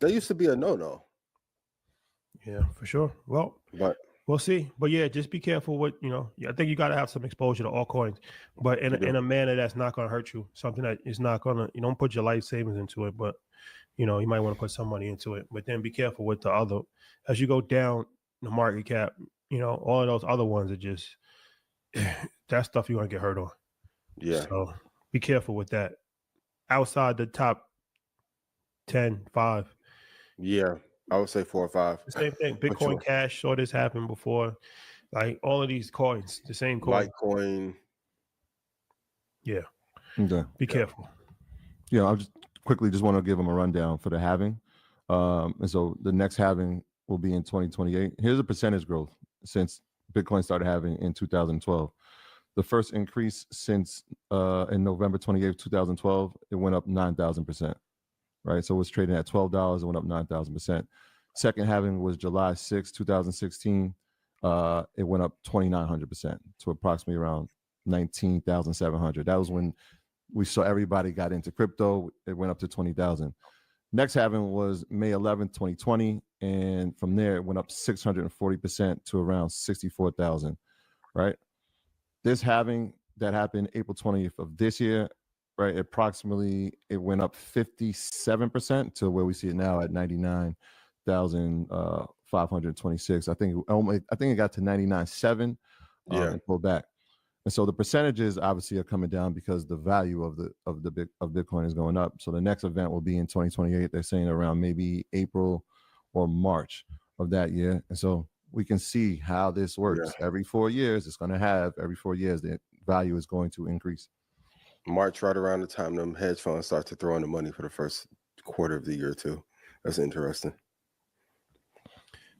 That used to be a no-no. Yeah, for sure. Well, but we'll see. But yeah, just be careful with, I think you got to have some exposure to all coins, but in a manner that's not going to hurt you. Something that is not going to, you don't put your life savings into it, but you might want to put some money into it. But then be careful with the other, as you go down the market cap, all of those other ones are just, that stuff you're going to get hurt on. Yeah. So be careful with that. Outside the top 10, 5. Yeah, I would say 4 or 5. The same thing. Bitcoin Cash, saw this happen before. Like all of these coins, the same coin. Litecoin. Yeah. Okay. Be careful. Yeah, I just want to give them a rundown for the halving. And so the next halving will be in 2028. Here's a percentage growth since Bitcoin started halving in 2012. The first increase since in November 28th, 2012, it went up 9,000%. Right, so it was trading at $12. It went up 9,000%. Second halving was July 6, 2016. It went up 2,900% to approximately around 19,700. That was when we saw everybody got into crypto. It went up to 20,000. Next halving was May 11th, 2020, and from there it went up 640% to around 64,000. Right, this halving that happened April 20th of this year. Right, approximately it went up 57% to where we see it now at 99,526. I think it got to 99.7. And pulled back. And so the percentages obviously are coming down because the value of Bitcoin is going up. So the next event will be in 2028. They're saying around maybe April or March of that year. And so we can see how this works. Every 4 years, every 4 years the value is going to increase. March, right around the time them hedge funds start to throw in the money for the first quarter of the year too. That's interesting.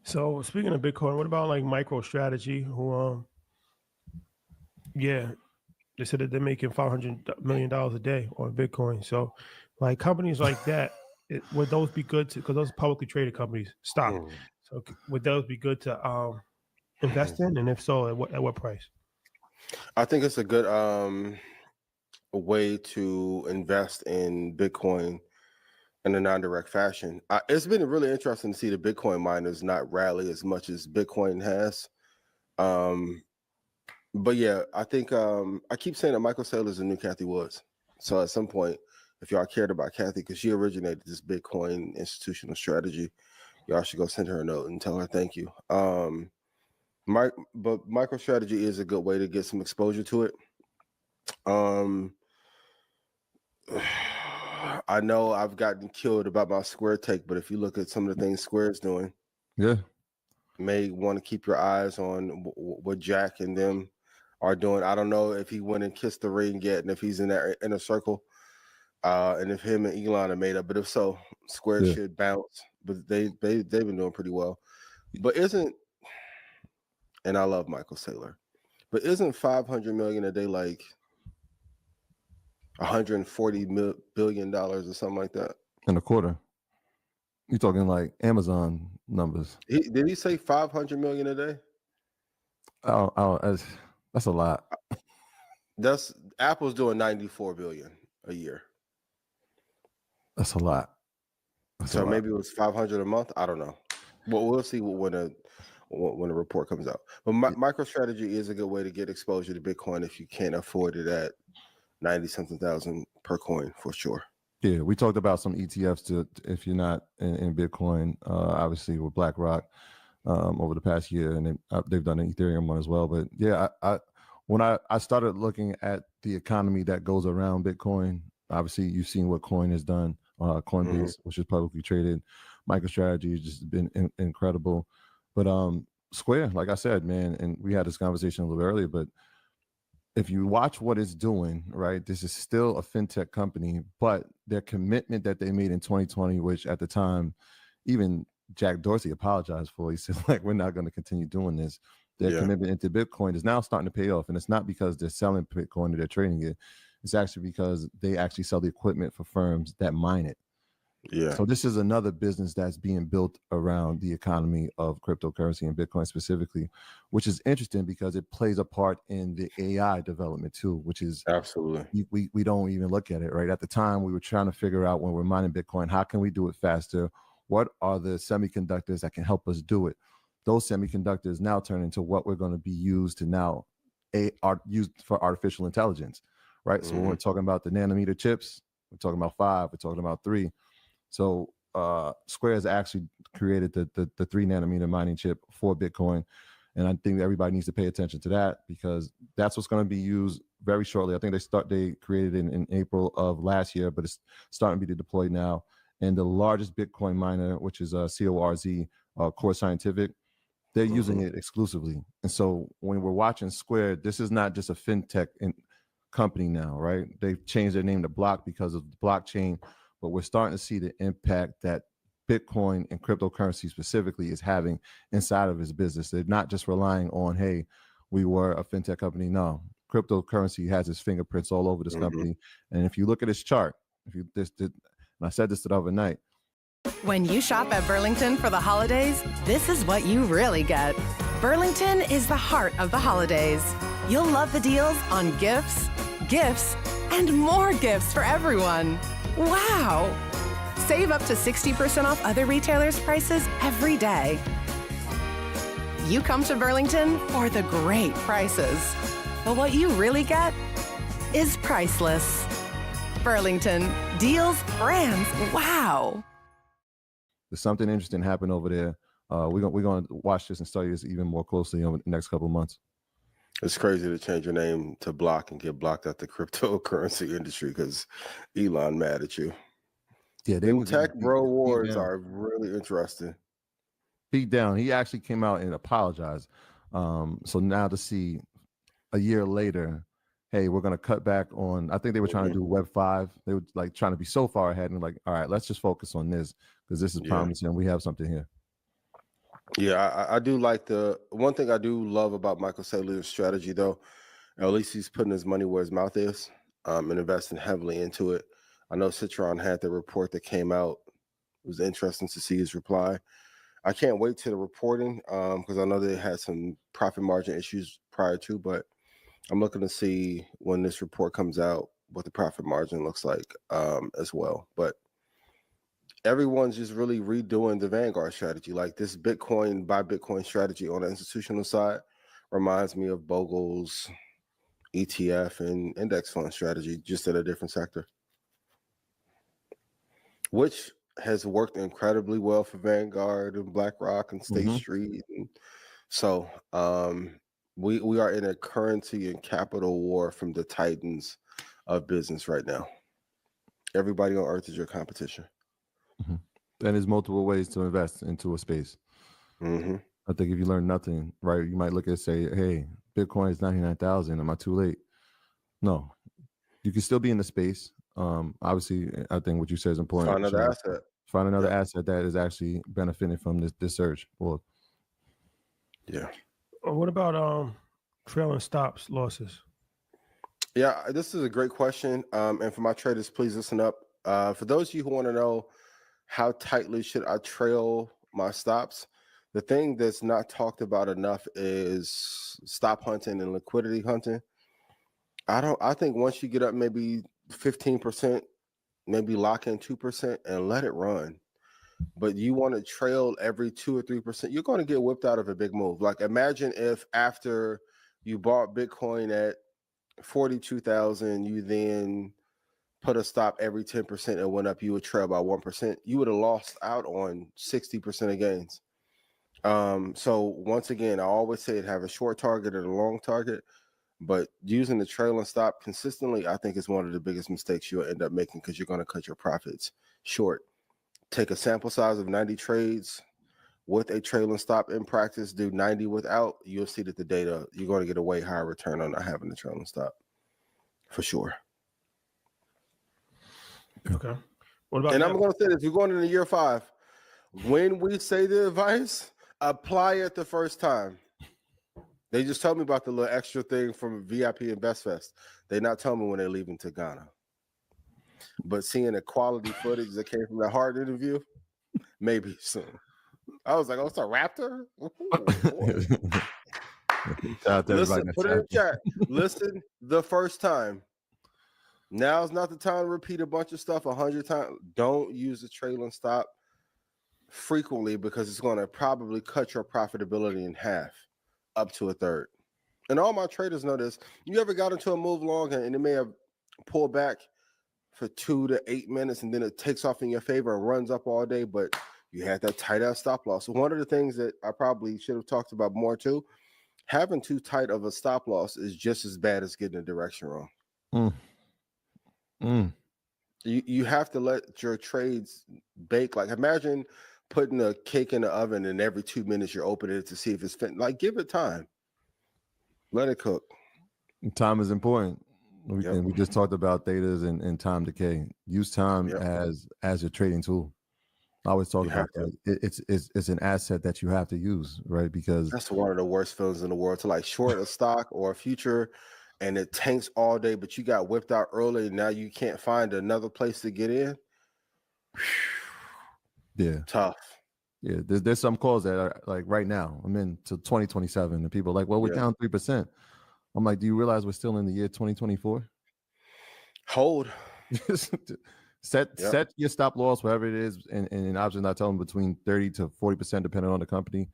So speaking of Bitcoin, what about like MicroStrategy, who they said that they're making $500 million a day on Bitcoin. So like companies like that, would those be good to, because those publicly traded companies, stock. So would those be good to invest in? And if so, at what price? I think it's a good a way to invest in Bitcoin in a non-direct fashion. It's been really interesting to see the Bitcoin miners not rally as much as Bitcoin has. But yeah, I think I keep saying that Michael Saylor is the new Cathie Woods. So at some point, if y'all cared about Cathie, because she originated this Bitcoin institutional strategy, y'all should go send her a note and tell her thank you. But MicroStrategy is a good way to get some exposure to it. I know I've gotten killed about my Square take, but if you look at some of the things Square is doing, yeah, may want to keep your eyes on what Jack and them are doing. I don't know if he went and kissed the ring yet, and if he's in that inner circle, and if him and Elon are made up. But if so, Square should bounce. But they've been doing pretty well. But and I love Michael Saylor, but isn't $500 million a day like $140 billion or something like that in a quarter? You're talking like Amazon numbers. Did he say 500 million a day? Oh, that's a lot. That's Apple's doing 94 billion a year. That's a lot. So maybe it was 500 a month. I don't know. Well, we'll see when the report comes out. But MicroStrategy is a good way to get exposure to Bitcoin if you can't afford it at 90-something thousand per coin, for sure. Yeah, we talked about some ETFs if you're not in Bitcoin, obviously with BlackRock over the past year, and they've done an Ethereum one as well. But yeah, when I started looking at the economy that goes around Bitcoin, obviously you've seen what Coin has done, Coinbase, which is publicly traded. MicroStrategy has just been incredible. But Square, like I said, man, and we had this conversation a little earlier, but if you watch what it's doing, right, this is still a fintech company, but their commitment that they made in 2020, which at the time, even Jack Dorsey apologized for, he said, like, we're not going to continue doing this. Their commitment into Bitcoin is now starting to pay off. And it's not because they're selling Bitcoin or they're trading it. It's actually because they actually sell the equipment for firms that mine it. Yeah. So this is another business that's being built around the economy of cryptocurrency and Bitcoin specifically, which is interesting because it plays a part in the AI development too, which is absolutely, we don't even look at it, right? At the time, we were trying to figure out when we're mining Bitcoin, how can we do it faster? What are the semiconductors that can help us do it? Those semiconductors now turn into what we're going to be used to now used for artificial intelligence, right? So when we're talking about the nanometer chips, we're talking about 5, we're talking about 3. So Square has actually created the 3 nanometer mining chip for Bitcoin. And I think everybody needs to pay attention to that because that's what's going to be used very shortly. I think they created it in April of last year, but it's starting to be deployed now. And the largest Bitcoin miner, which is CORZ, Core Scientific, they're using it exclusively. And so when we're watching Square, this is not just a fintech company now, right? They've changed their name to Block because of the blockchain. But we're starting to see the impact that Bitcoin and cryptocurrency specifically is having inside of his business. They're not just relying on, hey, we were a fintech company. No, cryptocurrency has its fingerprints all over this company. And if you look at this chart, and I said this the other night. When you shop at Burlington for the holidays, this is what you really get. Burlington is the heart of the holidays. You'll love the deals on gifts, and more gifts for everyone. Wow! Save up to 60% off other retailers' prices every day. You come to Burlington for the great prices. But what you really get is priceless. Burlington, deals, brands, wow! There's something interesting happened over there. We're going to watch this and study this even more closely over the next couple of months. It's crazy to change your name to Block and get blocked out the cryptocurrency industry because Elon mad at you. Yeah, tech bro wars are really interesting. Beat down. He actually came out and apologized. So now to see a year later, hey, we're going to cut back on. I think they were trying to do Web 5. They were like trying to be so far ahead and like, all right, let's just focus on this because this is promising. We have something here. Yeah, I do like the one thing I do love about Michael Saylor's strategy, though. At least he's putting his money where his mouth is and investing heavily into it. I know Citron had the report that came out. It was interesting to see his reply. I can't wait to the reporting because I know they had some profit margin issues prior to, but I'm looking to see when this report comes out what the profit margin looks like as well. But everyone's just really redoing the Vanguard strategy. Like this Bitcoin buy Bitcoin strategy on the institutional side reminds me of Bogle's ETF and index fund strategy, just in a different sector, which has worked incredibly well for Vanguard and BlackRock and State Street. And so we are in a currency and capital war from the titans of business right now. Everybody on earth is your competition. And there's multiple ways to invest into a space. I think if you learn nothing, right, you might look at say, hey, Bitcoin is 99,000. Am I too late? No, you can still be in the space. Obviously, I think what you said is important. Find another asset. Find another asset that is actually benefiting from this surge. Well, yeah. What about trailing stops losses? Yeah, this is a great question. And for my traders, please listen up. For those of you who want to know how tightly should I trail my stops, the thing that's not talked about enough is stop hunting and liquidity hunting. I think once you get up maybe 15%, maybe lock in 2% and let it run. But you want to trail every 2 or 3%, you're going to get whipped out of a big move. Like imagine if after you bought Bitcoin at 42,000, you then put a stop every 10% and went up, you would trail by 1%. You would have lost out on 60% of gains. So once again, I always say it have a short target and a long target, but using the trail and stop consistently, I think is one of the biggest mistakes you'll end up making because you're going to cut your profits short. Take a sample size of 90 trades with a trail and stop in practice, do 90 without, you'll see that the data, you're going to get a way higher return on not having the trail and stop for sure. Okay. What about I'm going to say this, you're going into year 5. When we say the advice, apply it the first time. They just told me about the little extra thing from VIP and Best Fest. They not telling me when they're leaving to Ghana. But seeing the quality footage that came from that hard interview, maybe soon. I was like, oh, it's a raptor? Listen, put it in the chat. Listen the first time. Now's not the time to repeat a bunch of stuff 100 times. Don't use the trail and stop frequently because it's going to probably cut your profitability in half, up to a third. And all my traders know this. You ever got into a move long and it may have pulled back for 2 to 8 minutes and then it takes off in your favor and runs up all day, but you had that tight ass stop loss. So one of the things that I probably should have talked about more too, having too tight of a stop loss is just as bad as getting the direction wrong. You have to let your trades bake. Like imagine putting a cake in the oven and every 2 minutes you're opening it to see if it's fit. Like give it time. Let it cook. Time is important. We just talked about thetas and time decay. Use time as your trading tool. I always talk about that. It's an asset that you have to use, right? Because that's one of the worst feelings in the world, to like short a stock or a future and it tanks all day, but you got whipped out early and now you can't find another place to get in. Yeah. Tough. Yeah, there's some calls that are like right now, I'm in till 2027 and people are like, well, we're down 3%. I'm like, do you realize we're still in the year 2024? Hold. Set your stop loss, whatever it is, and options I tell them between 30 to 40%, depending on the company.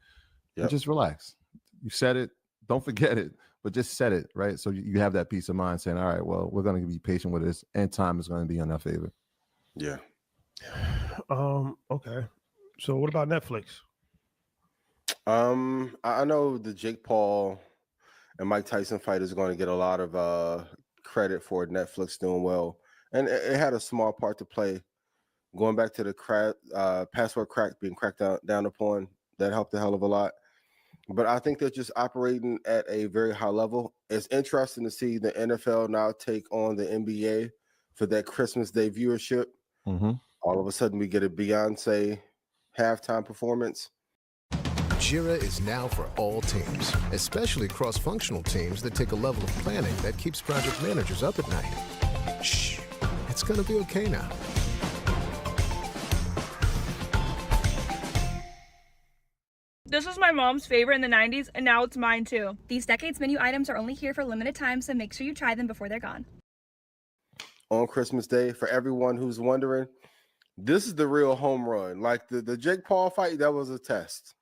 And just relax. You set it, don't forget it, but just set it, right? So you have that peace of mind saying, all right, well, we're going to be patient with this, and time is going to be in our favor. Yeah. Okay. So what about Netflix? I know the Jake Paul and Mike Tyson fight is going to get a lot of credit for Netflix doing well. And it had a small part to play. Going back to the password crack being cracked down upon, that helped a hell of a lot. But I think they're just operating at a very high level. It's interesting to see the NFL now take on the NBA for that Christmas Day viewership. All of a sudden, we get a Beyonce halftime performance. Jira is now for all teams, especially cross-functional teams that take a level of planning that keeps project managers up at night. Shh, it's gonna be okay now. This was my mom's favorite in the 90s, and now it's mine too. These Decades menu items are only here for limited time, so make sure you try them before they're gone. On Christmas Day, for everyone who's wondering, This is the real home run. Like the Jake Paul fight, that was a test.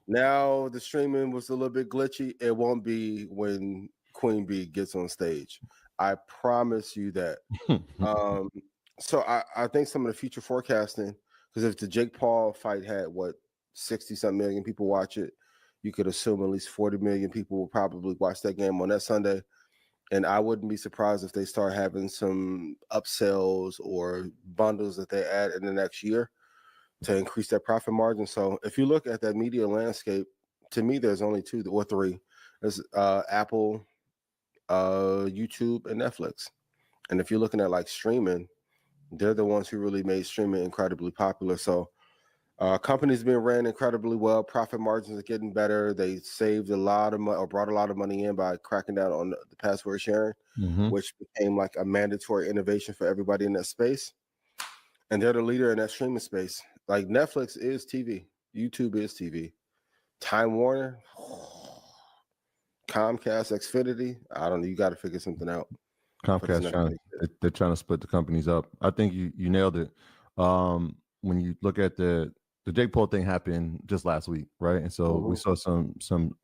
Now the streaming was a little bit glitchy. It won't be when Queen Bee gets on stage. I promise you that. So I think some of the future forecasting, because if the Jake Paul fight had 60-something million people watch it, you could assume at least 40 million people will probably watch that game on that Sunday. And I wouldn't be surprised if they start having some upsells or bundles that they add in the next year to increase their profit margin. So if you look at that media landscape, to me, there's only 2 or 3. There's Apple, YouTube, and Netflix. And if you're looking at like streaming, they're the ones who really made streaming incredibly popular. So companies being ran incredibly well. Profit margins are getting better. They saved a lot of money or brought a lot of money in by cracking down on the password sharing, which became like a mandatory innovation for everybody in that space. And they're the leader in that streaming space. Like Netflix is TV. YouTube is TV. Time Warner, Comcast, Xfinity. I don't know. You got to figure something out. Comcast they're trying to split the companies up. I think you nailed it. When you look at the Jake Paul thing happened just last week, right? And so we saw some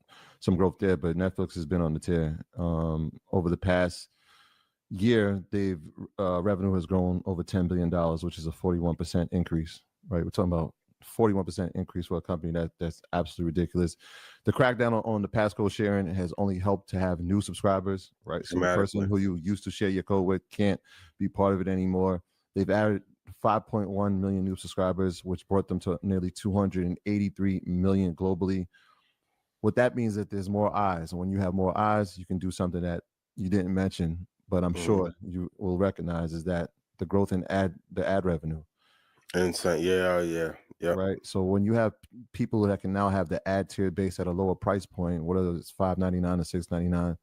growth there, but Netflix has been on the tear. Over the past year, they've revenue has grown over $10 billion, which is a 41% increase, right? We're talking about 41% increase for a company that's absolutely ridiculous. The crackdown on the passcode sharing has only helped to have new subscribers, right? So the person who you used to share your code with can't be part of it anymore. They've added 5.1 million new subscribers, which brought them to nearly 283 million globally. What that means is that there's more eyes. And when you have more eyes, you can do something that you didn't mention, but I'm sure you will recognize is that the growth in the ad revenue. Insane. Yeah. Right. So when you have people that can now have the ad tier base at a lower price point, whether it's $5.99 or $6.99,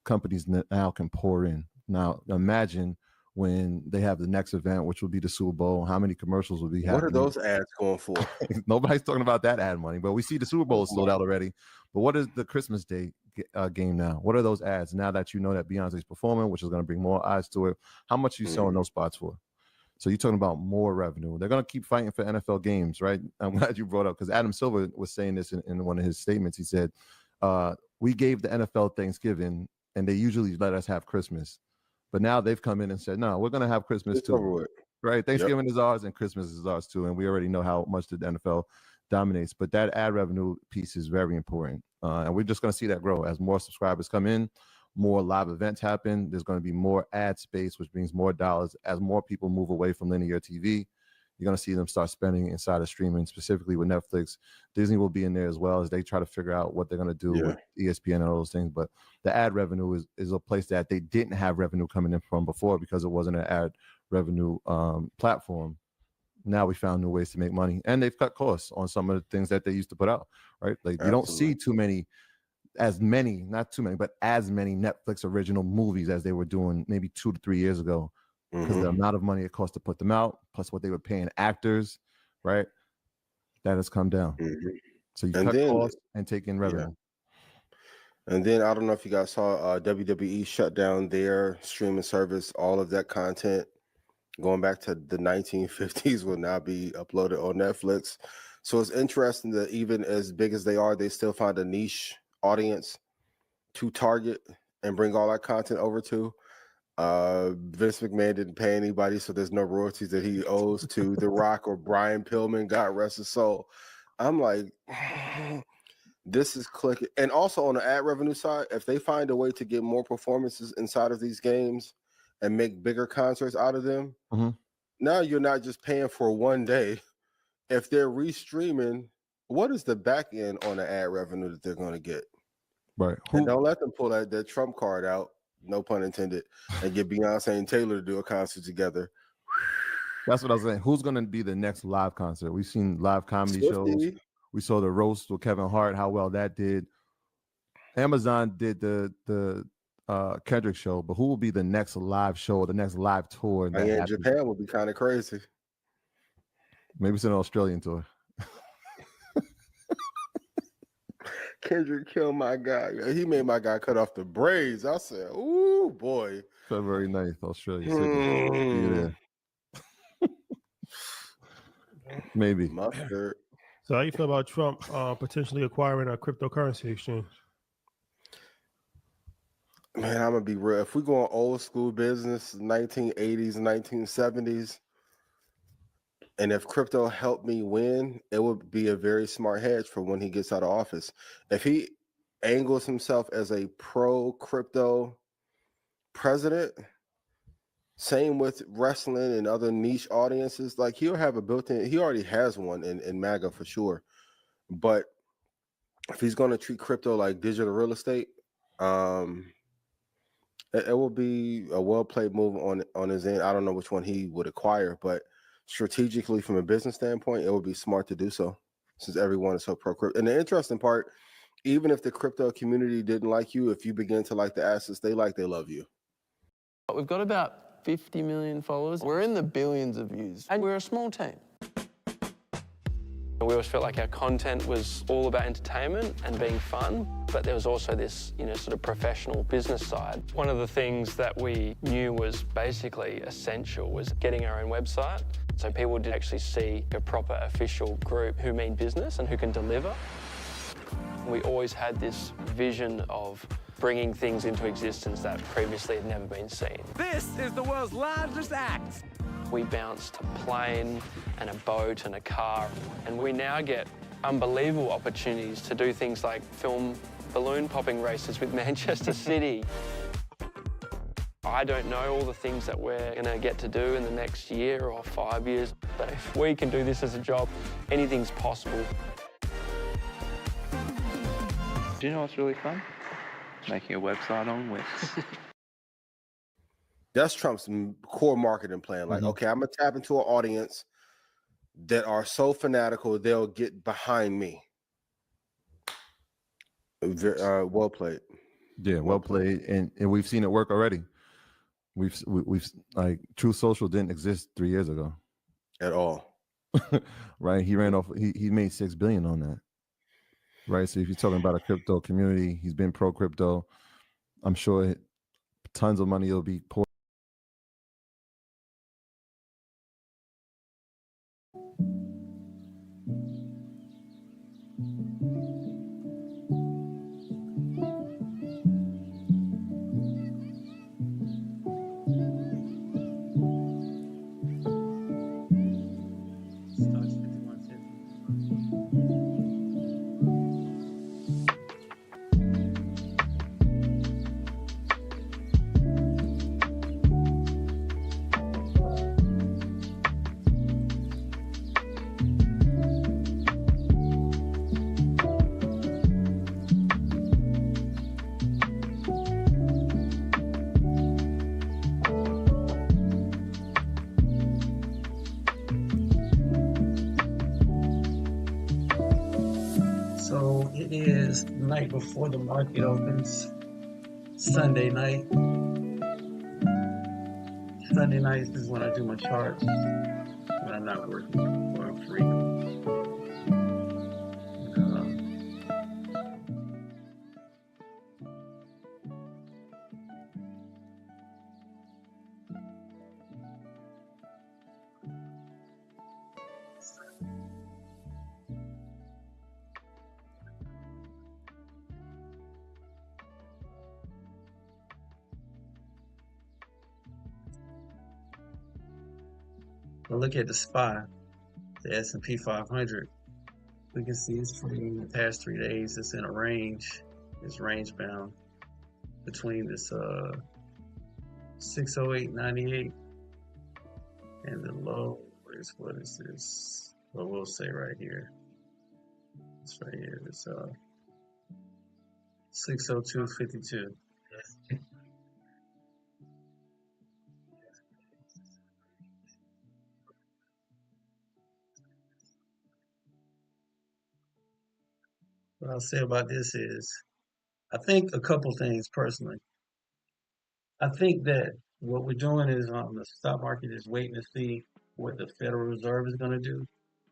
companies now can pour in. Now imagine when they have the next event, which will be the Super Bowl, how many commercials will be happening? What are those ads going for? Nobody's talking about that ad money, but we see the Super Bowl is sold out already. But what is the Christmas Day game now? What are those ads now that you know that Beyonce's performing, which is going to bring more eyes to it? How much are you selling those spots for? So you're talking about more revenue. They're going to keep fighting for NFL games, right? I'm glad you brought up, because Adam Silver was saying this in one of his statements. He said, we gave the NFL Thanksgiving, and they usually let us have Christmas. But now they've come in and said, no, we're going to have Christmas too. Right? Thanksgiving is ours and Christmas is ours too. And we already know how much the NFL dominates. But that ad revenue piece is very important. And we're just going to see that grow as more subscribers come in, more live events happen. There's going to be more ad space, which brings more dollars. As more people move away from linear TV, you're going to see them start spending inside of streaming, specifically with Netflix. Disney will be in there as well as they try to figure out what they're going to do with ESPN and all those things. But the ad revenue is a place that they didn't have revenue coming in from before because it wasn't an ad revenue platform. Now we found new ways to make money, and they've cut costs on some of the things that they used to put out, right? Like you don't see as many Netflix original movies as they were doing maybe 2 to 3 years ago. Because the amount of money it cost to put them out, plus what they were paying actors, right? That has come down. So you cut costs and take in revenue. And then I don't know if you guys saw WWE shut down their streaming service. All of that content going back to the 1950s will now be uploaded on Netflix. So it's interesting that even as big as they are, they still find a niche audience to target and bring all that content over to. Vince McMahon didn't pay anybody, so there's no royalties that he owes to The Rock or Brian Pillman, God rest his soul. I'm like, this is clicking. And also on the ad revenue side, if they find a way to get more performances inside of these games and make bigger concerts out of them, now you're not just paying for one day. If they're restreaming, what is the back end on the ad revenue that they're going to get? Right. And don't let them pull that Trump card out, no pun intended, and get Beyonce and Taylor to do a concert together. That's what I was saying. Who's going to be the next live concert? We've seen live comedy shows. We saw the roast with Kevin Hart, how well that did. Amazon did the Kendrick show, but who will be the next live show, the next live tour? Japan would be kind of crazy. Maybe it's an Australian tour. Kendrick killed my guy. He made my guy cut off the braids. I said, ooh, boy. February 9th, Australia. See you there. Maybe. Mustard. So how you feel about Trump potentially acquiring a cryptocurrency exchange? Man, I'm gonna be real. If we go on old school business, 1980s, 1970s, and if crypto helped me win, it would be a very smart hedge for when he gets out of office. If he angles himself as a pro crypto president, same with wrestling and other niche audiences, like he'll have a built-in, he already has one in MAGA for sure. But if he's going to treat crypto like digital real estate, it will be a well-played move on his end. I don't know which one he would acquire, but strategically from a business standpoint, it would be smart to do so since everyone is so pro crypto. And the interesting part, even if the crypto community didn't like you, if you begin to like the assets they like, they love you. We've got about 50 million followers. We're in the billions of views, and we're a small team. We always felt like our content was all about entertainment and being fun, but there was also this, sort of professional business side. One of the things that we knew was basically essential was getting our own website, so people did actually see a proper official group who mean business and who can deliver. We always had this vision of bringing things into existence that previously had never been seen. This is the world's largest act. We bounced a plane and a boat and a car, and we now get unbelievable opportunities to do things like film balloon popping races with Manchester City. I don't know all the things that we're going to get to do in the next year or 5 years, but if we can do this as a job, anything's possible. Do you know what's really fun? Making a website on Wix. That's Trump's core marketing plan. Like, okay, I'm gonna tap into an audience that are so fanatical they'll get behind me. Well played. Yeah, well played, and we've seen it work already. We've like Truth Social didn't exist 3 years ago at all. Right? He ran off. He made $6 billion on that. Right. So if you're talking about a crypto community, he's been pro crypto. I'm sure tons of money will be poured. So it is the night before the market opens, Sunday night. Sunday nights is when I do my charts, when I'm not working or I'm free. But look at the SPY, the S&P 500. We can see it's trading the past 3 days. It's in a range. It's range bound between this 608.98 and the low is, what is this? Well, we'll say right here. It's right here. It's 602.52. What I'll say about this is, I think a couple things personally. I think that what we're doing is the stock market is waiting to see what the Federal Reserve is going to do as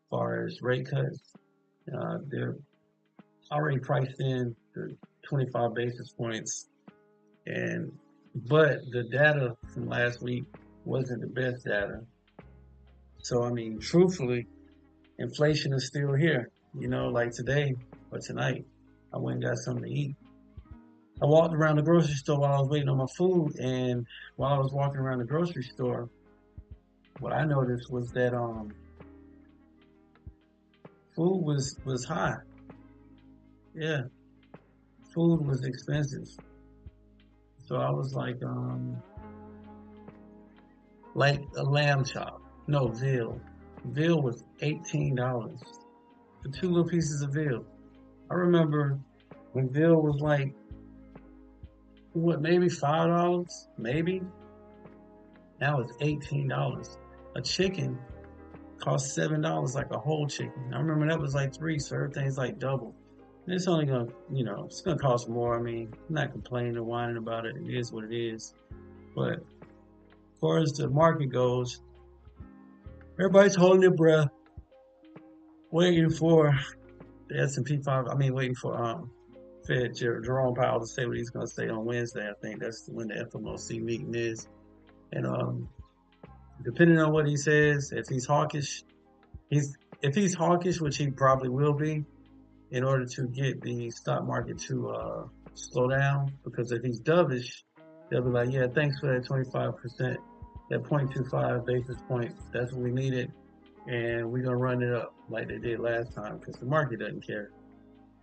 far as rate cuts. They're already priced in the 25 basis points, but the data from last week wasn't the best data. So I mean, truthfully, inflation is still here. You know, like today or tonight, I went and got something to eat. I walked around the grocery store while I was waiting on my food, and while I was walking around the grocery store, what I noticed was that food was high. Yeah, food was expensive. So I was like a lamb chop. No, veal. Veal was $18 for 2 little pieces of veal. I remember when veal was like, what, maybe $5, maybe? Now it's $18. A chicken costs $7, like a whole chicken. I remember that was like 3, so everything's like double. And it's only gonna, it's gonna cost more. I mean, I'm not complaining or whining about it. It is what it is. But as far as the market goes, everybody's holding their breath, waiting for the S&P 5. I mean, waiting for Fed Chair Jerome Powell to say what he's going to say on Wednesday. I think that's when the FOMC meeting is. And depending on what he says, if he's hawkish, which he probably will be, in order to get the stock market to slow down. Because if he's dovish, they'll be like, yeah, thanks for that 25%, that 0.25 basis points. That's what we needed. And we're going to run it up like they did last time because the market doesn't care.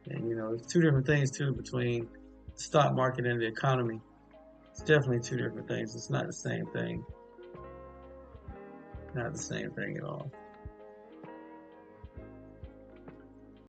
And, it's two different things, too, between the stock market and the economy. It's definitely two different things. It's not the same thing. Not the same thing at all.